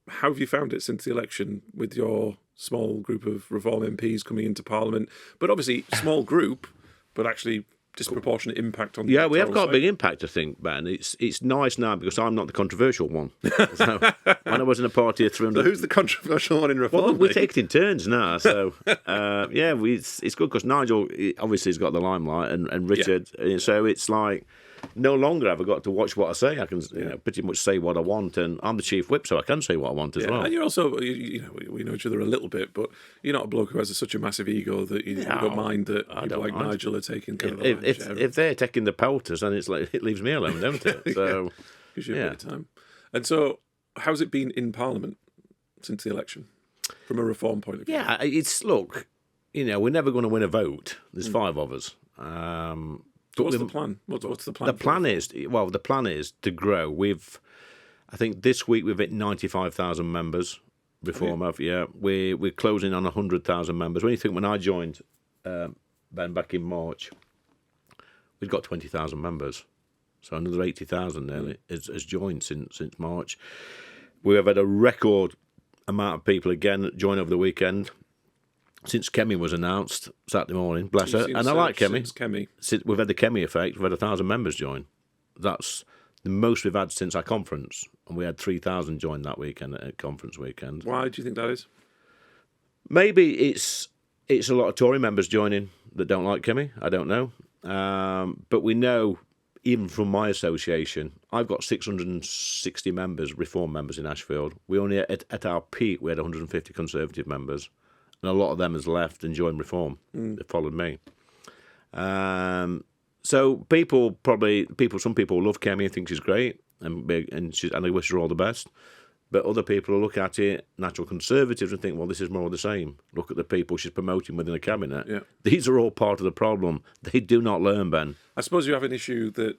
How have you found it since the election with your small group of Reform MPs coming into Parliament? But obviously, small group, but actually disproportionate impact on the Yeah, we have got side. a big impact, I think, Ben. It's nice now because I'm not the controversial one. So when I was in a party of 300... So who's the controversial one in Reform? Well, we take it in turns now. So, it's good because Nigel obviously has got the limelight and Richard. So it's like... No longer have I got to watch what I say. I can pretty much say what I want, and I'm the chief whip, so I can say what I want as well. And you're also, we know each other a little bit, but you're not a bloke who has such a massive ego that you don't mind that people like Nigel are taking kind of the lion's share. If they're taking the pelters, then it's like it leaves me alone, don't it? So gives you a bit of time. And so, how's it been in Parliament since the election, from a Reform point of view? Yeah, look, we're never going to win a vote. There's 5 of us. So what's the plan? What's the plan? The plan is to grow. I think this week we've hit 95,000 members. Reform have, we're closing on 100,000 members. When you think when I joined, Ben, back in March, we'd got 20,000 members, so another 80,000 nearly has joined since March. We have had a record amount of people again join over the weekend. Since Kemi was announced Saturday morning, bless her, and I like Kemi. We've had the Kemi effect. We've had 1,000 members join. That's the most we've had since our conference, and we had 3,000 join that weekend at conference weekend. Why do you think that is? Maybe it's a lot of Tory members joining that don't like Kemi. I don't know, but we know even from my association, I've got 660 members, Reform members in Ashfield. We only at our peak we had 150 Conservative members. And a lot of them has left and joined Reform. They followed me. So some people love Kemi and think she's great, and I wish her all the best. But other people look at it, natural Conservatives, and think, well, this is more of the same. Look at the people she's promoting within the cabinet. Yeah. These are all part of the problem. They do not learn, Ben. I suppose you have an issue that...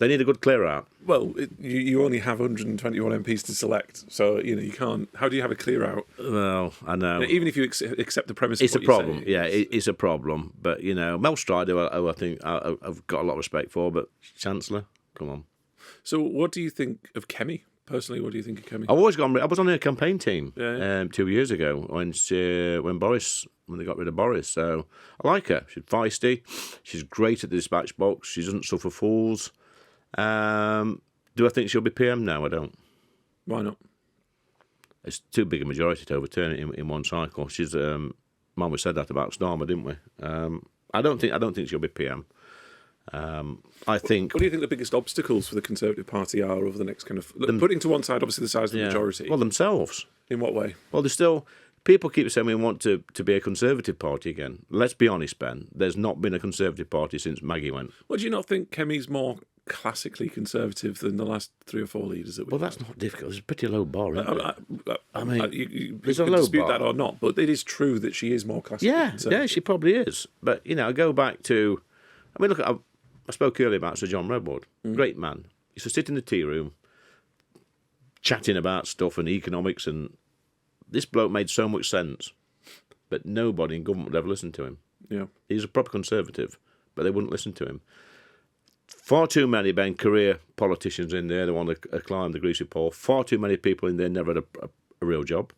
They need a good clear out. Well, you only have 121 MPs to select, so you can't. How do you have a clear out? Well, I know. Even if you accept the premise, it's of what a problem. You're saying, It's a problem. But Mel Strider, who I think I've got a lot of respect for, but Chancellor, come on. So, what do you think of Kemi? Personally, what do you think of Kemi? I was on her campaign team 2 years ago when they got rid of Boris. So I like her. She's feisty. She's great at the dispatch box. She doesn't suffer fools. Do I think she'll be PM? No, I don't. Why not? It's too big a majority to overturn it in one cycle. She's Mum, we said that about Starmer, didn't we? I don't think she'll be PM. I think. What do you think the biggest obstacles for the Conservative Party are over the next kind of putting to one side, obviously the size of the majority? Well, themselves. In what way? Well, there's still people keep saying we want to be a Conservative Party again. Let's be honest, Ben. There's not been a Conservative Party since Maggie went. Well, do you not think Kemi's more classically Conservative than the last 3 or 4 leaders that we've Well, that's not difficult. It's a pretty low bar, isn't it? I mean, you there's a can low dispute bar. that or not, but it is true that she is more classically Conservative. Yeah, she probably is. But, I go back to... I mean, look, I spoke earlier about Sir John Redwood. Great man. He used to sit in the tea room chatting about stuff and economics, and this bloke made so much sense, but nobody in government would ever listen to him. Yeah, he's a proper Conservative, but they wouldn't listen to him. Far too many, Ben, career politicians in there, they want to climb the greasy pole. Far too many people in there never had a real job.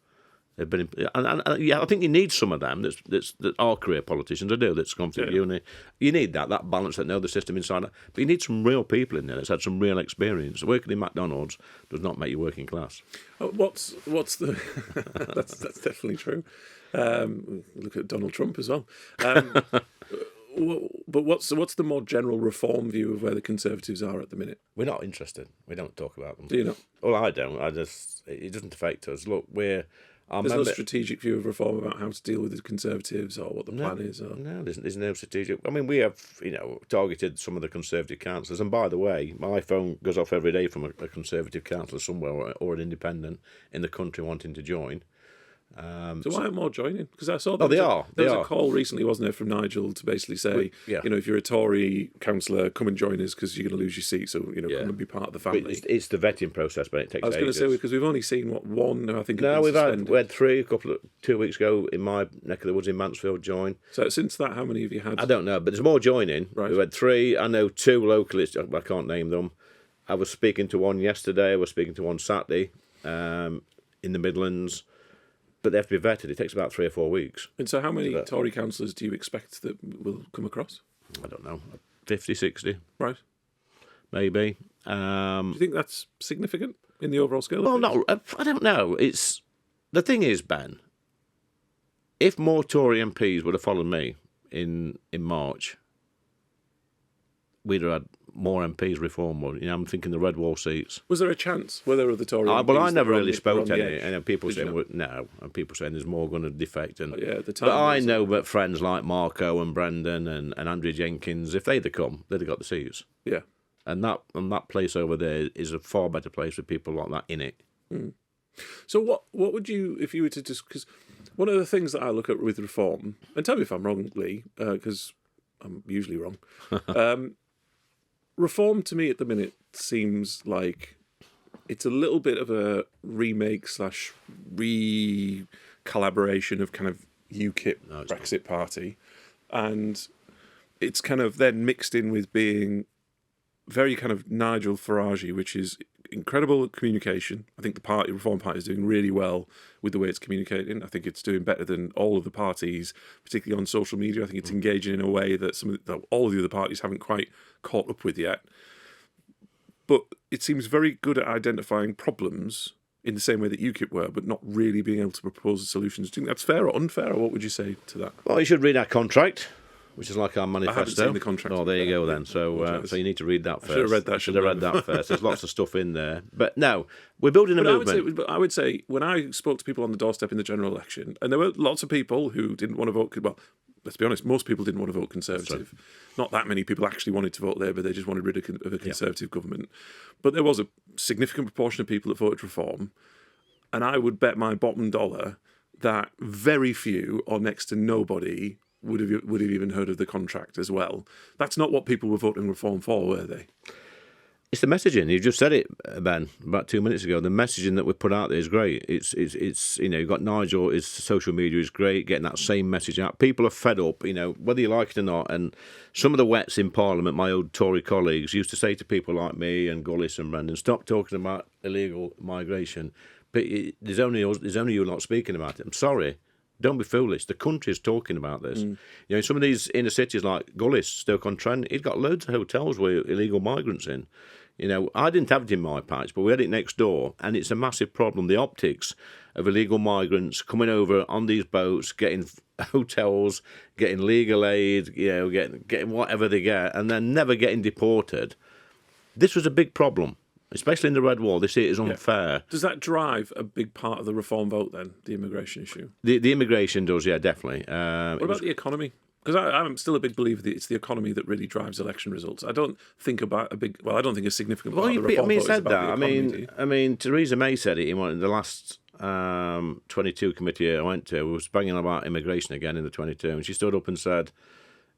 They've been, I think you need some of them that are career politicians. I do. That's gone through uni. You need that balance, that know the system inside. But you need some real people in there that's had some real experience. Working in McDonald's does not make you working class. What's the? that's definitely true. Look at Donald Trump as well. But what's the more general reform view of where the Conservatives are at the minute? We're not interested. We don't talk about them. Do you not? Well, I don't. It doesn't affect us. Look, There's no strategic view of reform about how to deal with the Conservatives or what the plan is. Or... No, there's no strategic. I mean, we have, targeted some of the Conservative councillors. And by the way, my phone goes off every day from a Conservative councillor somewhere or an independent in the country wanting to join. So why aren't more joining? Because I saw there was a call recently, wasn't there, from Nigel to basically say, if you're a Tory councillor, come and join us because you're going to lose your seat. So come and be part of the family. It's the vetting process, but it takes. I was going to say because we've only seen one. I think. No, we had 3 2 weeks ago in my neck of the woods in Mansfield join. So since that, how many have you had? I don't know, but there's more joining. Right. We've had 3. I know 2 locally. I can't name them. I was speaking to one yesterday. I was speaking to one Saturday in the Midlands. But they have to be vetted. It takes about 3 or 4 weeks. And so how many Tory councillors do you expect that will come across? I don't know. 50, 60. Right. Maybe. Do you think that's significant in the overall scale? Well, no, I don't know. The thing is, Ben, if more Tory MPs would have followed me in March, we'd have had more MPs reform. I'm thinking the Red Wall seats. Was there a chance? Were there other Tory MPs? Well, I never really spoke to any. And people saying no, and people saying there's more going to defect. And at the time, but I know that friends like Marco and Brendan and Andrew Jenkins, if they'd have come, they'd have got the seats. Yeah, and that place over there is a far better place with people like that in it. Mm. So what would you, if you were to just, because one of the things that I look at with reform, and tell me if I'm wrong, Lee, because I'm usually wrong. Reform to me at the minute seems like it's a little bit of a remake / re-collaboration of kind of UKIP Brexit Party, and it's kind of then mixed in with being very kind of Nigel Farage, which is incredible at communication. I think the Reform Party is doing really well with the way it's communicating. I think it's doing better than all of the parties, particularly on social media. I think it's engaging in a way that all of the other parties haven't quite caught up with yet. But it seems very good at identifying problems in the same way that UKIP were, but not really being able to propose solutions. Do you think that's fair or unfair, or what would you say to that? Well, you should read our contract, which is like our manifesto. I haven't seen the contract. Oh, there you go then. So you need to read that first. I should have read that. Should have read that first. There's lots of stuff in there. But no, we're building a movement. I would say when I spoke to people on the doorstep in the general election, and there were lots of people who didn't want to vote. Well, let's be honest, most people didn't want to vote Conservative. Not that many people actually wanted to vote Labour. They just wanted rid of a Conservative government. But there was a significant proportion of people that voted Reform. And I would bet my bottom dollar that very few or next to nobody would have even heard of the contract as well. That's not what people were voting Reform for, were they? It's the messaging. You just said it, Ben, about 2 minutes ago. The messaging that we put out there is great. It's you've got Nigel, his social media is great, getting that same message out. People are fed up, whether you like it or not. And some of the wets in Parliament, my old Tory colleagues, used to say to people like me and Gullis and Brendan, stop talking about illegal migration. But there's only you not speaking about it. I'm sorry. Don't be foolish. The country's talking about this. Some of these inner cities like Gullis, Stoke-on-Trent, he's got loads of hotels with illegal migrants in. I didn't have it in my patch, but we had it next door, and it's a massive problem. The optics of illegal migrants coming over on these boats, getting hotels, getting legal aid, getting whatever they get, and then never getting deported. This was a big problem. Especially in the Red Wall, they see it as unfair. Yeah. Does that drive a big part of the Reform vote then, the immigration issue? The immigration does, yeah, definitely. What about the economy? Because I'm still a big believer that it's the economy that really drives election results. I don't think about I don't think a significant part of the Reform vote is about the economy. I mean, Theresa May said it in one of the last 22 committee I went to. We was banging about immigration again in the 22, and she stood up and said,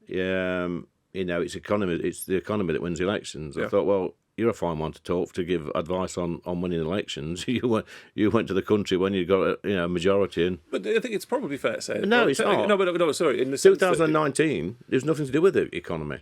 it's economy. It's the economy that wins the elections. I thought, well, you're a fine one to talk to give advice on winning elections. You went to the country when you got a majority. But I think it's probably fair to say. No, it's not. No, sorry. In the 2019, there's nothing to do with the economy.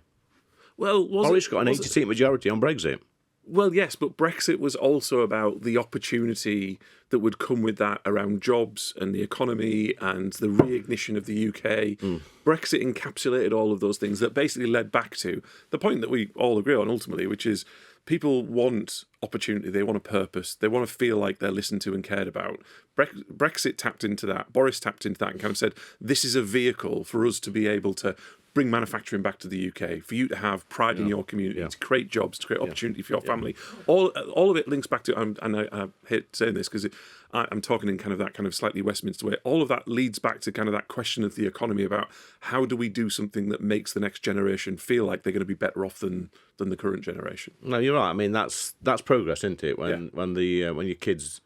Well, Boris got an 80-seat majority on Brexit. Well, yes, but Brexit was also about the opportunity that would come with that around jobs and the economy and the reignition of the UK. Brexit encapsulated all of those things that basically led back to the point that we all agree on ultimately, which is people want opportunity, they want a purpose, they want to feel like they're listened to and cared about. Brexit tapped into that, Boris tapped into that and kind of said, this is a vehicle for us to be able to bring manufacturing back to the UK, for you to have pride in your community, to create jobs, to create opportunity for your family. All of it links back to, and I hate saying this because I'm talking in kind of that kind of slightly Westminster way. All of that leads back to kind of that question of the economy about how do we do something that makes the next generation feel like they're going to be better off than the current generation. No, you're right. I mean, that's progress, isn't it? When your kids,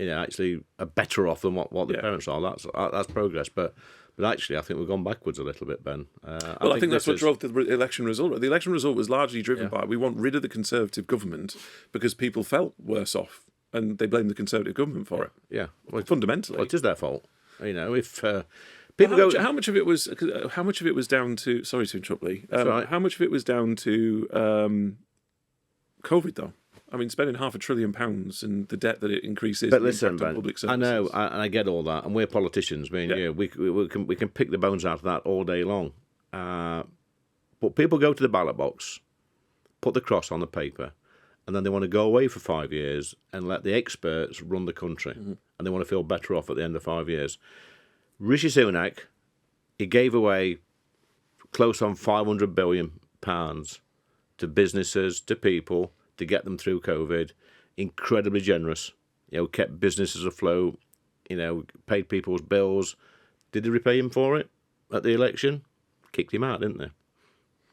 actually are better off than what the parents are. That's progress. But actually, I think we've gone backwards a little bit, Ben. I think that's what drove the election result. The election result was largely driven by we want rid of the Conservative government because people felt worse off, and they blamed the Conservative government for it. Yeah, fundamentally, it is their fault. If people how much of it was down to? Sorry to interrupt, Lee. How much of it was down to COVID, though? I mean, spending £500 billion and the debt that it increases. But listen, Ben, public services. I know, and I get all that, and we're politicians. I mean, we can pick the bones out of that all day long. But people go to the ballot box, put the cross on the paper, and then they want to go away for 5 years and let the experts run the country, and they want to feel better off at the end of 5 years. Rishi Sunak, he gave away close on £500 billion to businesses, to people, to get them through COVID. Incredibly generous. Kept businesses afloat, paid people's bills. Did they repay him for it at the election? Kicked him out, didn't they?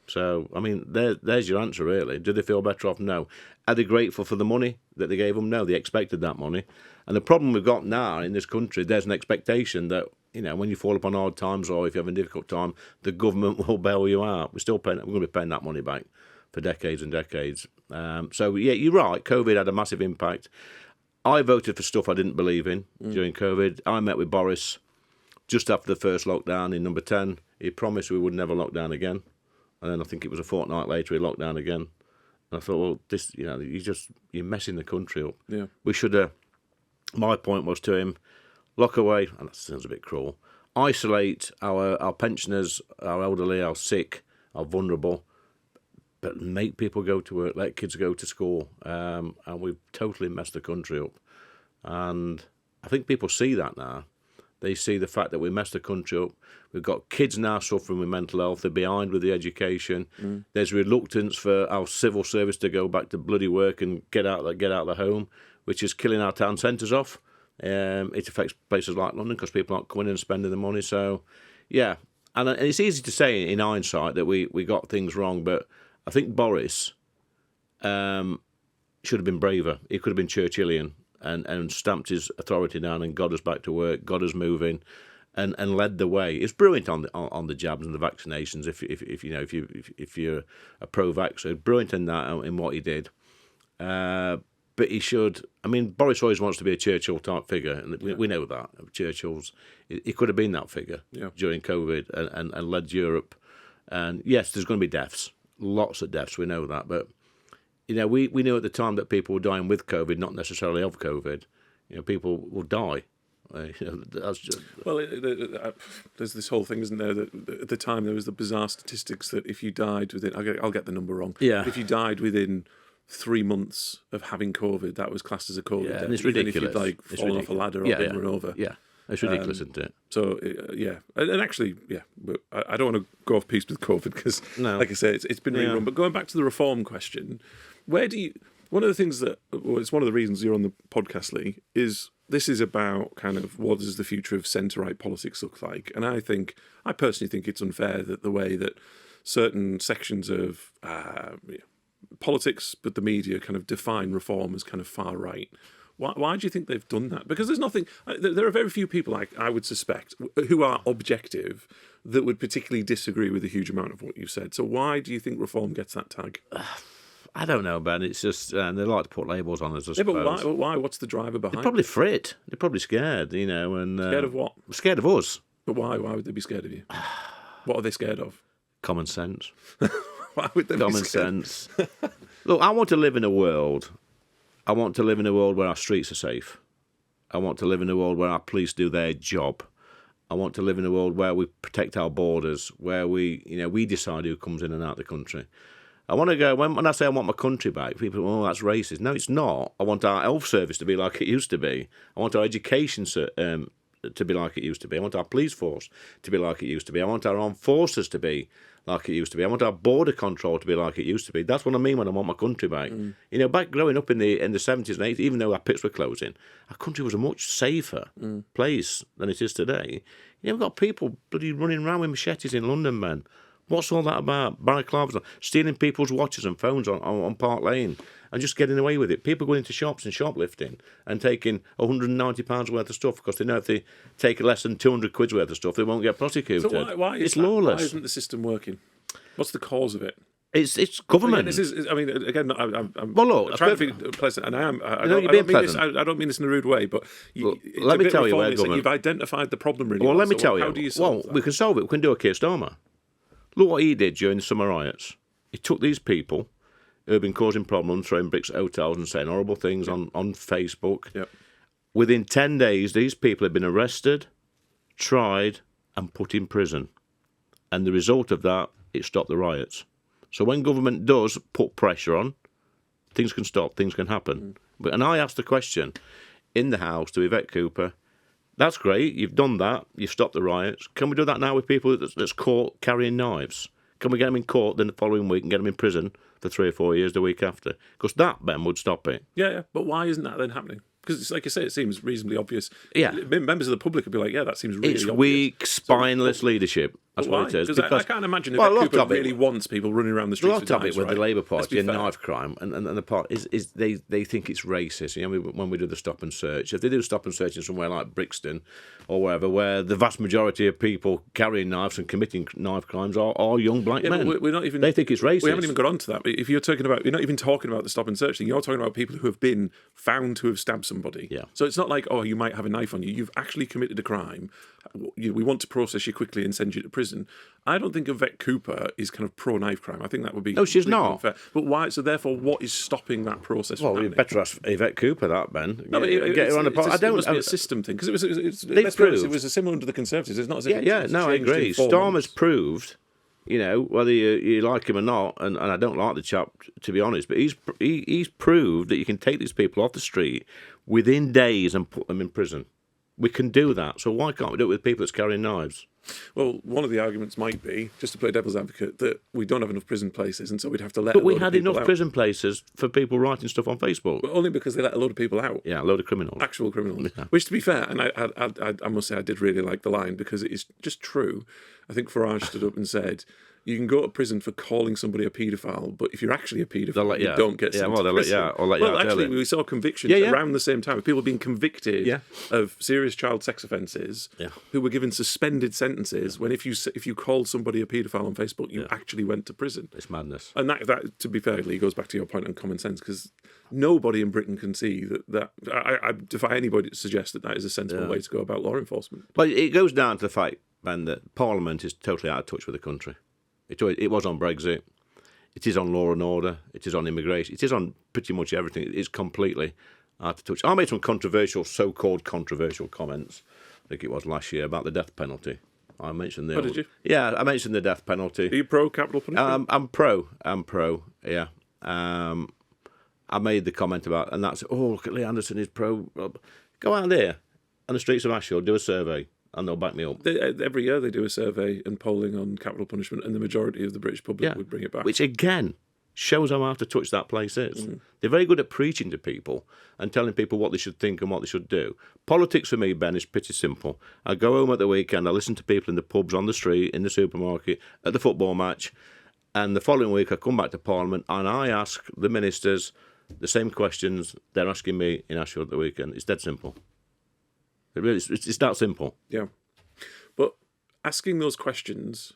So, I mean, there's your answer, really. Do they feel better off? No. Are they grateful for the money that they gave them? No, they expected that money. And the problem we've got now in this country, there's an expectation that, when you fall upon hard times or if you have a difficult time, the government will bail you out. We're going to be paying that money back for decades and decades. So, you're right. COVID had a massive impact. I voted for stuff I didn't believe in during COVID. I met with Boris just after the first lockdown in number 10. He promised we would never lock down again. And then I think it was a fortnight later he locked down again. And I thought, well, this, you're messing the country up. Yeah. We should have, my point was to him, lock away, and that sounds a bit cruel, isolate our pensioners, our elderly, our sick, our vulnerable, but make people go to work, let kids go to school. And we've totally messed the country up. And I think people see that now. They see the fact that we messed the country up. We've got kids now suffering with mental health. They're behind with the education. There's reluctance for our civil service to go back to bloody work and get out of the home, which is killing our town centres off. It affects places like London because people aren't coming in and spending the money. So, yeah. And it's easy to say in hindsight that we got things wrong, but I think Boris should have been braver. He could have been Churchillian and stamped his authority down and got us back to work, got us moving, and led the way. It's brilliant on the jabs and the vaccinations. If you're a pro-vaxxer, brilliant in that in what he did. But he should. I mean, Boris always wants to be a Churchill type figure, and we know that Churchill's. He could have been that figure during COVID and led Europe. And yes, there's going to be deaths, lots of deaths. We know that, but. We knew at the time that people were dying with COVID, not necessarily of COVID. People will die. That's just... Well, there's this whole thing, isn't there? That at the time there was the bizarre statistics that if you died within, I'll get the number wrong. Yeah. If you died within 3 months of having COVID, that was classed as a COVID death. And it's ridiculous. Even if you'd fallen off a ladder or been run over. Yeah. It's ridiculous, isn't it? So, and actually, but I don't want to go off piece with COVID because, like I say, it's been rerun. But going back to the reform question, one of the things it's one of the reasons you're on the podcast, Lee, is this is about kind of what does the future of centre-right politics look like? And I personally think it's unfair that the way that certain sections of politics, but the media kind of define reform as kind of far-right. Why do you think they've done that? Because there's nothing. There are very few people, I would suspect, who are objective that would particularly disagree with a huge amount of what you said. So why do you think reform gets that tag? I don't know, Ben. It's just they like to put labels on us, I suppose. Yeah, but why? What's the driver behind? They're probably afraid. They're probably scared, and scared of what? Scared of us. But why? Why would they be scared of you? What are they scared of? Common sense. Why would they be scared? Sense. Look, I want to live in a world. I want to live in a world where our streets are safe. I want to live in a world where our police do their job. I want to live in a world where we protect our borders, where we decide who comes in and out of the country. I want to go, when I say I want my country back, people go, oh, that's racist. No, it's not. I want our health service to be like it used to be. I want our education to be like it used to be. I want our police force to be like it used to be. I want our armed forces to be like it used to be. I want our border control to be like it used to be. That's what I mean when I want my country back. Back growing up in the 70s and 80s, even though our pits were closing, our country was a much safer place than it is today. We've got people bloody running around with machetes in London, man. What's all that about? Balaclavas, stealing people's watches and phones on Park Lane and just getting away with it. People going into shops and shoplifting and taking £190 worth of stuff because they know if they take less than 200 quid's worth of stuff, they won't get prosecuted. So why is it's that? lawless. Why isn't the system working? What's the cause of it? It's government. I'm well, look, trying to be pleasant, and I am. I don't mean this in a rude way, but let me tell you where government. You've identified the problem really well. Let me tell you. How do you solve that? We can solve it. We can do a Keir Starmer. Look what he did during the summer riots. He took these people who have been causing problems, throwing bricks at hotels and saying horrible things on Facebook. Yep. Within 10 days, these people have been arrested, tried, and put in prison. And the result of that, it stopped the riots. So when government does put pressure on, things can stop, things can happen. And I asked the question in the House to Yvette Cooper, that's great, you've done that, you've stopped the riots. Can we do that now with people that's caught carrying knives? Can we get them in court then the following week and get them in prison for 3 or 4 years the week after? Because that, Ben, would stop it. Yeah, but why isn't that then happening? Because, like I say, it seems reasonably obvious. Yeah. Members of the public would be like, yeah, that seems really obvious. It's weak, spineless leadership. That's what it is. Because I can't imagine if Cooper really wants people running around the streets with knives. A lot of it with the Labour Party and knife crime, and the part is they think it's racist. When we do the stop and search, if they do stop and search in somewhere like Brixton or wherever, where the vast majority of people carrying knives and committing knife crimes are young black men. We're not even, they think it's racist. We haven't even got onto that. If you're not even talking about the stop and search thing. You're talking about people who have been found to have stabbed somebody. Yeah. So it's not like, oh, you might have a knife on you. You've actually committed a crime. We want to process you quickly and send you to prison. I don't think Yvette Cooper is kind of pro-knife crime. I think that would be... No, she's not. Unfair. But why? So therefore, what is stopping that process from happening? You better ask Yvette Cooper that, Ben. No, get her on the pot. It must be a system thing. Because it was a similar under the Conservatives. It's not as if I agree. Starmer's proved, whether you like him or not, and I don't like the chap, to be honest, but he's proved that you can take these people off the street within days and put them in prison. We can do that. So why can't we do it with people that's carrying knives? Well, one of the arguments might be, just to play devil's advocate, that we don't have enough prison places, and so we'd have to let. But we had enough prison places for people writing stuff on Facebook. But only because they let a load of people out. Yeah, a load of criminals, actual criminals. Yeah. Which, to be fair, and I must say, I did really like the line because it is just true. I think Farage stood up and said, you can go to prison for calling somebody a paedophile, but if you're actually a paedophile, you don't get sent to prison. Actually, we saw convictions around the same time of people being convicted of serious child sex offences who were given suspended sentences when if you called somebody a paedophile on Facebook, you actually went to prison. It's madness. And that, to be fair, Lee, goes back to your point on common sense, because nobody in Britain can see that I defy anybody to suggest that is a sensible way to go about law enforcement. But it goes down to the fact, Ben, that Parliament is totally out of touch with the country. It was on Brexit. It is on law and order. It is on immigration. It is on pretty much everything. It is completely out of touch. I made some so-called controversial comments, I think it was last year, about the death penalty. I mentioned did you? Yeah, I mentioned the death penalty. Are you pro capital punishment? I'm pro, yeah. I made the comment about, and that's, look at Lee Anderson, he's pro. Go out there on the streets of Ashfield, do a survey. And they'll back me up. Every year they do a survey and polling on capital punishment, and the majority of the British public would bring it back. Which, again, shows how out of touch that place is. They're very good at preaching to people and telling people what they should think and what they should do. Politics for me, Ben, is pretty simple. I go home at the weekend, I listen to people in the pubs, on the street, in the supermarket, at the football match, and the following week I come back to Parliament and I ask the ministers the same questions they're asking me in Ashfield at the weekend. It's dead simple. It's that simple. Yeah. But asking those questions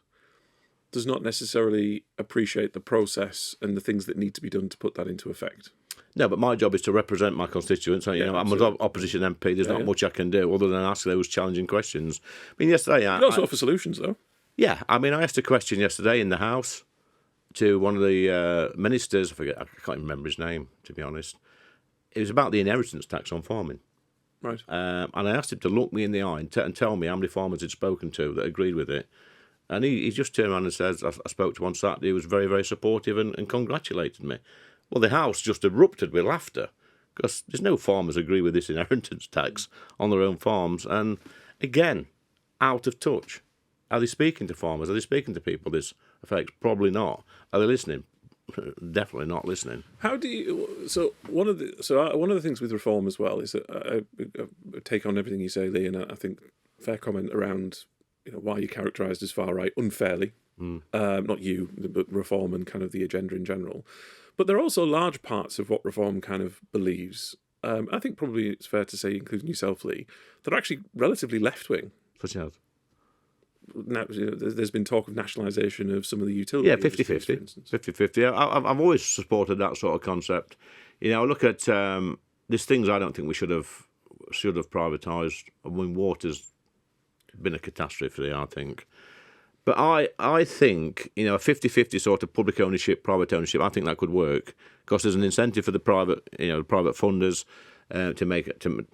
does not necessarily appreciate the process and the things that need to be done to put that into effect. No, but my job is to represent my constituents. I'm an opposition MP. There's not much I can do other than ask those challenging questions. I mean, yesterday... You also offer solutions, though. Yeah. I mean, I asked a question yesterday in the House to one of the ministers. I can't even remember his name, to be honest. It was about the inheritance tax on farming. Right. And I asked him to look me in the eye and tell me how many farmers he'd spoken to that agreed with it. And he just turned around and says, I spoke to one Saturday, he was very, very supportive and congratulated me. Well, the House just erupted with laughter because there's no farmers agree with this inheritance tax on their own farms. And again, out of touch. Are they speaking to farmers? Are they speaking to people this affects? Probably not. Are they listening? Definitely not listening. How do you? So one of the things with reform as well is that I take on everything you say, Lee, and I think fair comment around why you're characterised as far right unfairly. Not you, but reform and kind of the agenda in general. But there are also large parts of what reform kind of believes. I think probably it's fair to say, including yourself, Lee, that are actually relatively left wing. Such as? Now, there's been talk of nationalisation of some of the utility. Yeah, 50-50. 50-50. I've always supported that sort of concept. Look at there's things I don't think we should have privatised. I mean, water's been a catastrophe, I think. But I think, a 50-50 sort of public ownership, private ownership, I think that could work because there's an incentive for the private funders to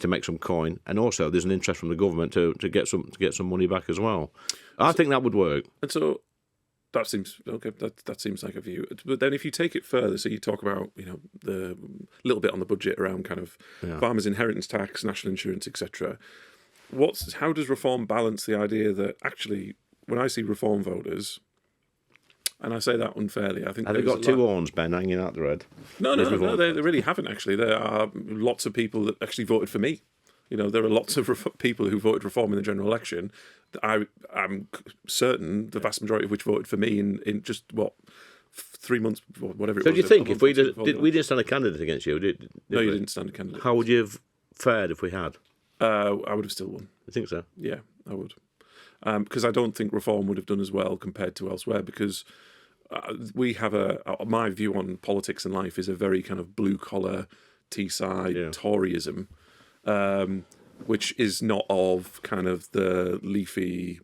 make some coin, and also there's an interest from the government to get some money back as well. I think that would work. And so that seems okay. That seems like a view. But then if you take it further, so you talk about the little bit on the budget around kind of farmers' inheritance tax, national insurance, etc. How does reform balance the idea that actually, when I see reform voters, and I say that unfairly, I think have they got two horns, Ben, hanging out the red? No, they really haven't actually. There are lots of people that actually voted for me. There are lots of people who voted reform in the general election. I'm certain the vast majority of which voted for me in just 3 months, whatever it was. So do you think if we didn't stand a candidate against you? No, you didn't stand a candidate. How would you have fared if we had? I would have still won. I think so. Yeah, I would. Because I don't think reform would have done as well compared to elsewhere, because we have my view on politics and life is a very kind of blue-collar, Teesside Toryism, which is not of kind of the leafy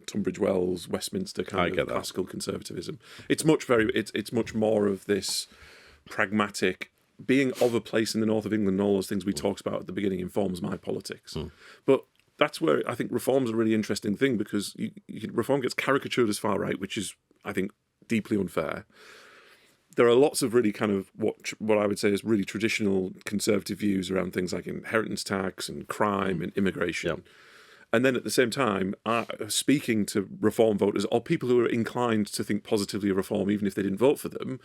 Tunbridge Wells, Westminster kind of classical conservatism. It's much more of this pragmatic, being of a place in the north of England and all those things we talked about at the beginning informs my politics. But that's where I think reform's a really interesting thing, because reform gets caricatured as far right, which is, I think, deeply unfair. There are lots of really kind of what I would say is really traditional conservative views around things like inheritance tax and crime and immigration. Yep. And then at the same time, speaking to reform voters or people who are inclined to think positively of reform, even if they didn't vote for them,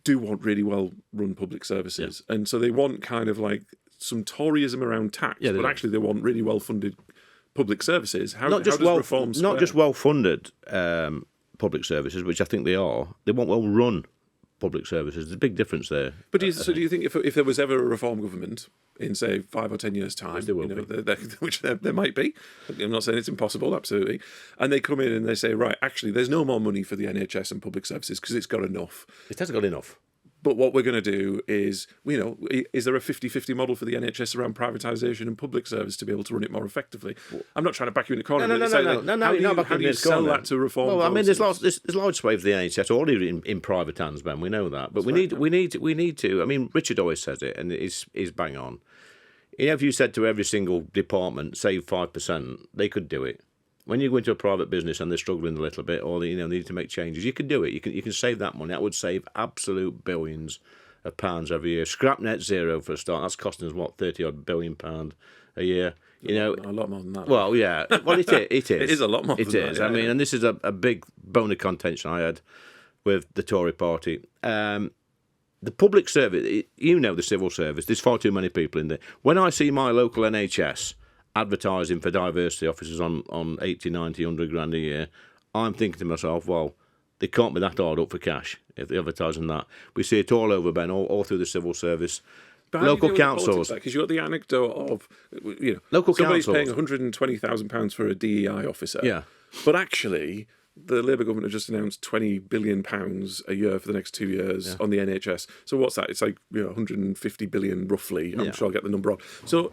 do want really well-run public services. Yeah. And so they want kind of like some Toryism around tax, but actually they want really well-funded public services. How does reform square? Not just well-funded public services, which I think they are. They want well-run public services. There's a big difference there. But do you think if there was ever a reform government in, say, 5 or 10 years' time, which there will be. Which there might be, I'm not saying it's impossible, absolutely, and they come in and they say, right, actually, there's no more money for the NHS and public services because it's got enough. It hasn't got enough. But what we're going to do is, is there a 50-50 model for the NHS around privatisation and public service to be able to run it more effectively? I'm not trying to back you in the corner. No, how do you sell that to reform? Well, I mean, there's large swathes of the NHS already in private hands, Ben. We know that, but we need to. I mean, Richard always says it, and he's bang on. If you said to every single department, save 5%, they could do it. When you go into a private business and they're struggling a little bit, or they need to make changes, you can do it. You can save that money. That would save absolute billions of pounds every year. Scrap net zero for a start. That's costing us £30-odd billion a year. A lot more than that. Well, yeah. Well, it is. It is a lot more. It than is. That, yeah. I mean, and this is a big bone of contention I had with the Tory party. The public service, the civil service. There's far too many people in there. When I see my local NHS advertising for diversity officers on 80, 90, 100 grand a year, I'm thinking to myself, well, they can't be that hard up for cash if they're advertising that. We see it all over, Ben, all through the civil service. But local councils. Because you've got the anecdote of, local somebody's councils paying £120,000 for a DEI officer. Yeah. But actually, the Labour government have just announced £20 billion a year for the next 2 years on the NHS. So what's that? It's like 150 billion roughly. I'm sure I'll get the number on. So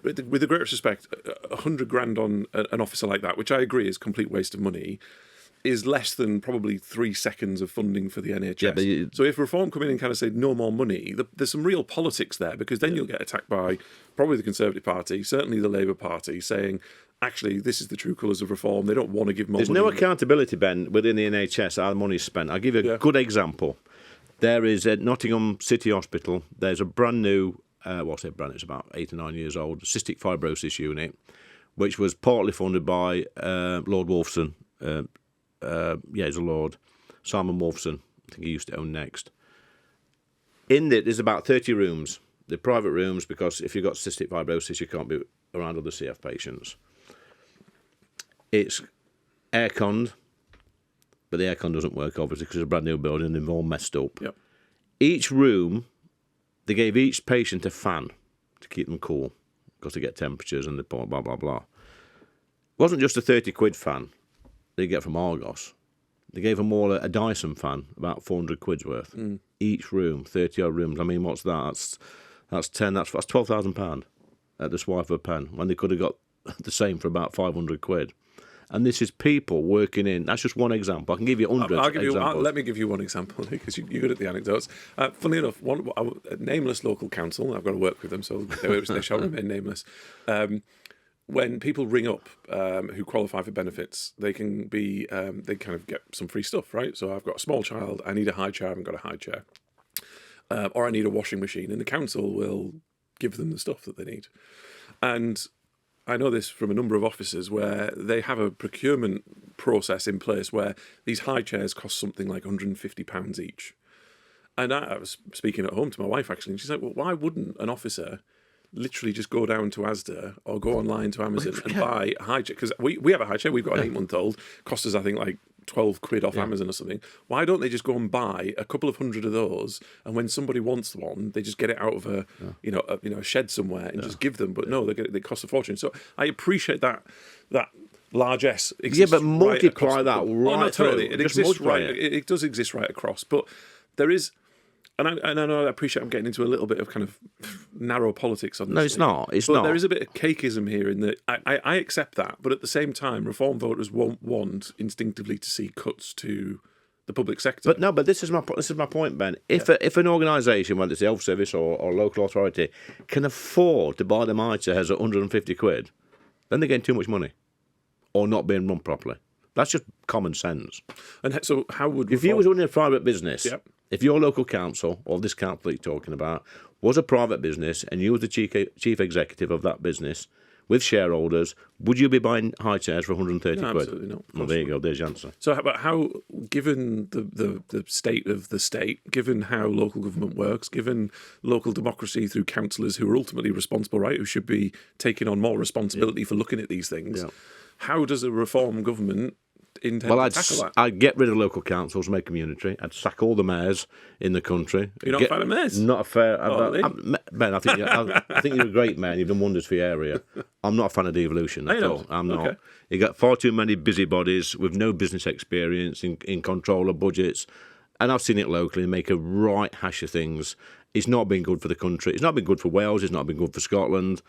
with the greatest respect, 100 grand on an officer like that, which I agree is complete waste of money, is less than probably 3 seconds of funding for the NHS. Yeah, so if reform come in and kind of say no more money, there's some real politics there, because then you'll get attacked by probably the Conservative Party, certainly the Labour Party, saying, actually, this is the true colours of reform. They don't want to give more money. There's no accountability, Ben, within the NHS, how the money's spent. I'll give you a good example. There is at Nottingham City Hospital, there's a brand new, it's about 8 or 9 years old, cystic fibrosis unit, which was partly funded by Lord Wolfson. He's a lord. Simon Wolfson. I think he used to own Next. In it, there's about 30 rooms. They're private rooms because if you've got cystic fibrosis, you can't be around other CF patients. It's air-conned, but the aircon doesn't work, obviously, because it's a brand new building and they've all messed up. Yep. Each room, they gave each patient a fan to keep them cool, because they get temperatures and the blah, blah, blah, blah. It wasn't just a 30 quid fan they get from Argos. They gave them all a Dyson fan, about 400 quid's worth. Each room, 30 odd rooms. I mean, what's that? That's £12,000 at the swipe of a pen, when they could have got the same for about 500 quid. And this is people working in. That's just one example. I can give you hundreds examples. Let me give you one example, because you're good at the anecdotes. Funnily enough, a nameless local council, I've got to work with them, so they shall remain nameless. When people ring up who qualify for benefits, they can be they kind of get some free stuff, right? So I've got a small child, I need a high chair, I haven't got a high chair. Or I need a washing machine, and the council will give them the stuff that they need. And I know this from a number of offices where they have a procurement process in place where these high chairs cost something like £150 each. And I was speaking at home to my wife, actually, and she's like, well, why wouldn't an officer literally just go down to Asda or go online to Amazon and buy a high chair? Because we have a high chair, we've got an 8-month-old, cost us, I think, like 12 quid off Amazon or something. Why don't they just go and buy a couple of hundred of those, and when somebody wants one, they just get it out of a shed somewhere and just give them? But no, they cost a fortune. So I appreciate that largesse exists. Yeah, but multiply that right. Oh, no, totally. Through. It exists right. It does exist right across, but there is. And I know I appreciate I'm getting into a little bit of kind of narrow politics on this. No, it's not. It's but not. There is a bit of cakeism here in that I accept that, but at the same time, Reform voters won't want instinctively to see cuts to the public sector. But this is my point, Ben. If an organisation, whether it's the health service or local authority, can afford to buy them high chairs at 150 quid, then they're getting too much money, or not being run properly. That's just common sense. And so, how would if you was running a private business? Yep. If your local council, or this council that you're talking about, was a private business and you were the chief executive of that business with shareholders, would you be buying high chairs for 130 quid? Absolutely not. Well, there you go. There's your answer. So how given the state of the state, given how local government works, given local democracy through councillors who are ultimately responsible, right, who should be taking on more responsibility for looking at these things, how does a Reform government intend to tackle that? I'd get rid of local councils, make them unitary. I'd sack all the mayors in the country. You're not a fan of mayors? Not a fair. Ben, I think you're a great man. You've done wonders for your area. I'm not a fan of devolution at all. I'm not. Okay. You got far too many busybodies with no business experience in control of budgets. And I've seen it locally make a right hash of things. It's not been good for the country. It's not been good for Wales. It's not been good for Scotland.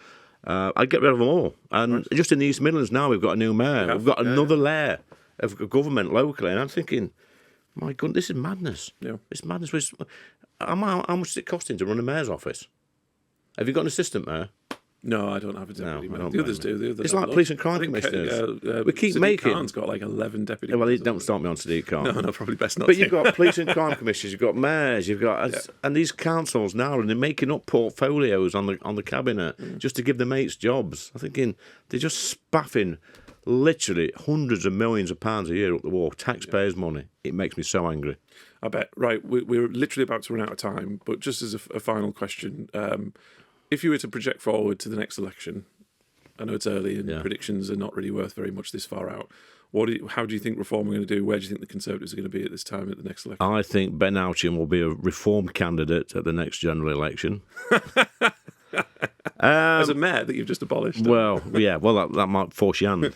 I'd get rid of them all. And just in the East Midlands now, we've got a new mayor. We've got another layer of government locally, and I'm thinking, my God, this is madness. Yeah. It's madness. How much is it costing to run a mayor's office? Have you got an assistant mayor? No, I don't have a deputy mayor. No, The others do. It's like police and crime commissioners. We keep making. Khan's got like 11 deputy. Well, don't start me on Sadiq Khan. No, probably best not. But you've got police and crime commissioners, you've got mayors, and these councils now, and they're making up portfolios on the cabinet just to give the mates jobs. I'm thinking they're just spaffing literally hundreds of millions of pounds a year up the wall, taxpayers' money. It makes me so angry. I bet. Right, we're literally about to run out of time, but just as a final question, if you were to project forward to the next election, I know it's early and predictions are not really worth very much this far out. How do you think Reform are going to do? Where do you think the Conservatives are going to be at this time at the next election? I think Ben Houchin will be a Reform candidate at the next general election. As a mayor that you've just abolished. Well, that might force your hand.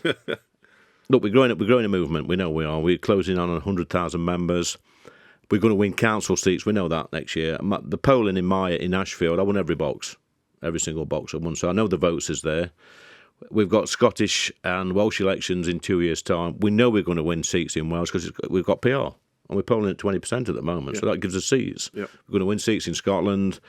Look, we're growing a movement. We know we are. We're closing on 100,000 members. We're going to win council seats. We know that next year. The polling in Ashfield, I won every single box I won. So I know the votes is there. We've got Scottish and Welsh elections in 2 years' time. We know we're going to win seats in Wales because we've got PR. And we're polling at 20% at the moment. So that gives us seats. Yep. We're going to win seats in Scotland.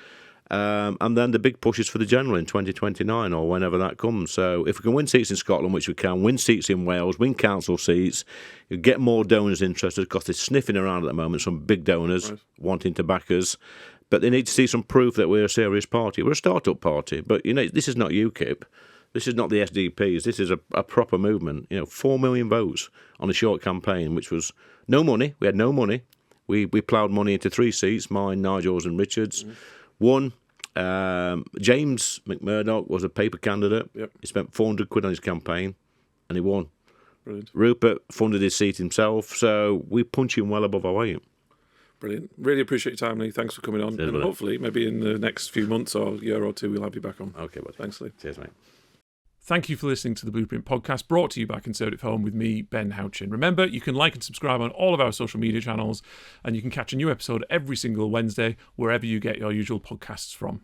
And then the big push is for the general in 2029 or whenever that comes. So if we can win seats in Scotland, which we can, win seats in Wales, win council seats, you get more donors interested because they're sniffing around at the moment, some big donors wanting to back us. But they need to see some proof that we're a serious party. We're a start-up party. But, this is not UKIP. This is not the SDPs. This is a proper movement. 4 million votes on a short campaign, which was no money. We had no money. We ploughed money into 3 seats, mine, Nigel's and Richard's. One, James McMurdoch was a paper candidate. Yep. He spent 400 quid on his campaign and he won. Brilliant. Rupert funded his seat himself, so we punch him well above our weight. Brilliant. Really appreciate your time, Lee. Thanks for coming on. Cheers, and hopefully, maybe in the next few months or year or two, we'll have you back on. Okay, buddy. Thanks, Lee. Cheers, mate. Thank you for listening to the Blueprint Podcast, brought to you by Conservative Home with me, Ben Houchin. Remember, you can like and subscribe on all of our social media channels, and you can catch a new episode every single Wednesday, wherever you get your usual podcasts from.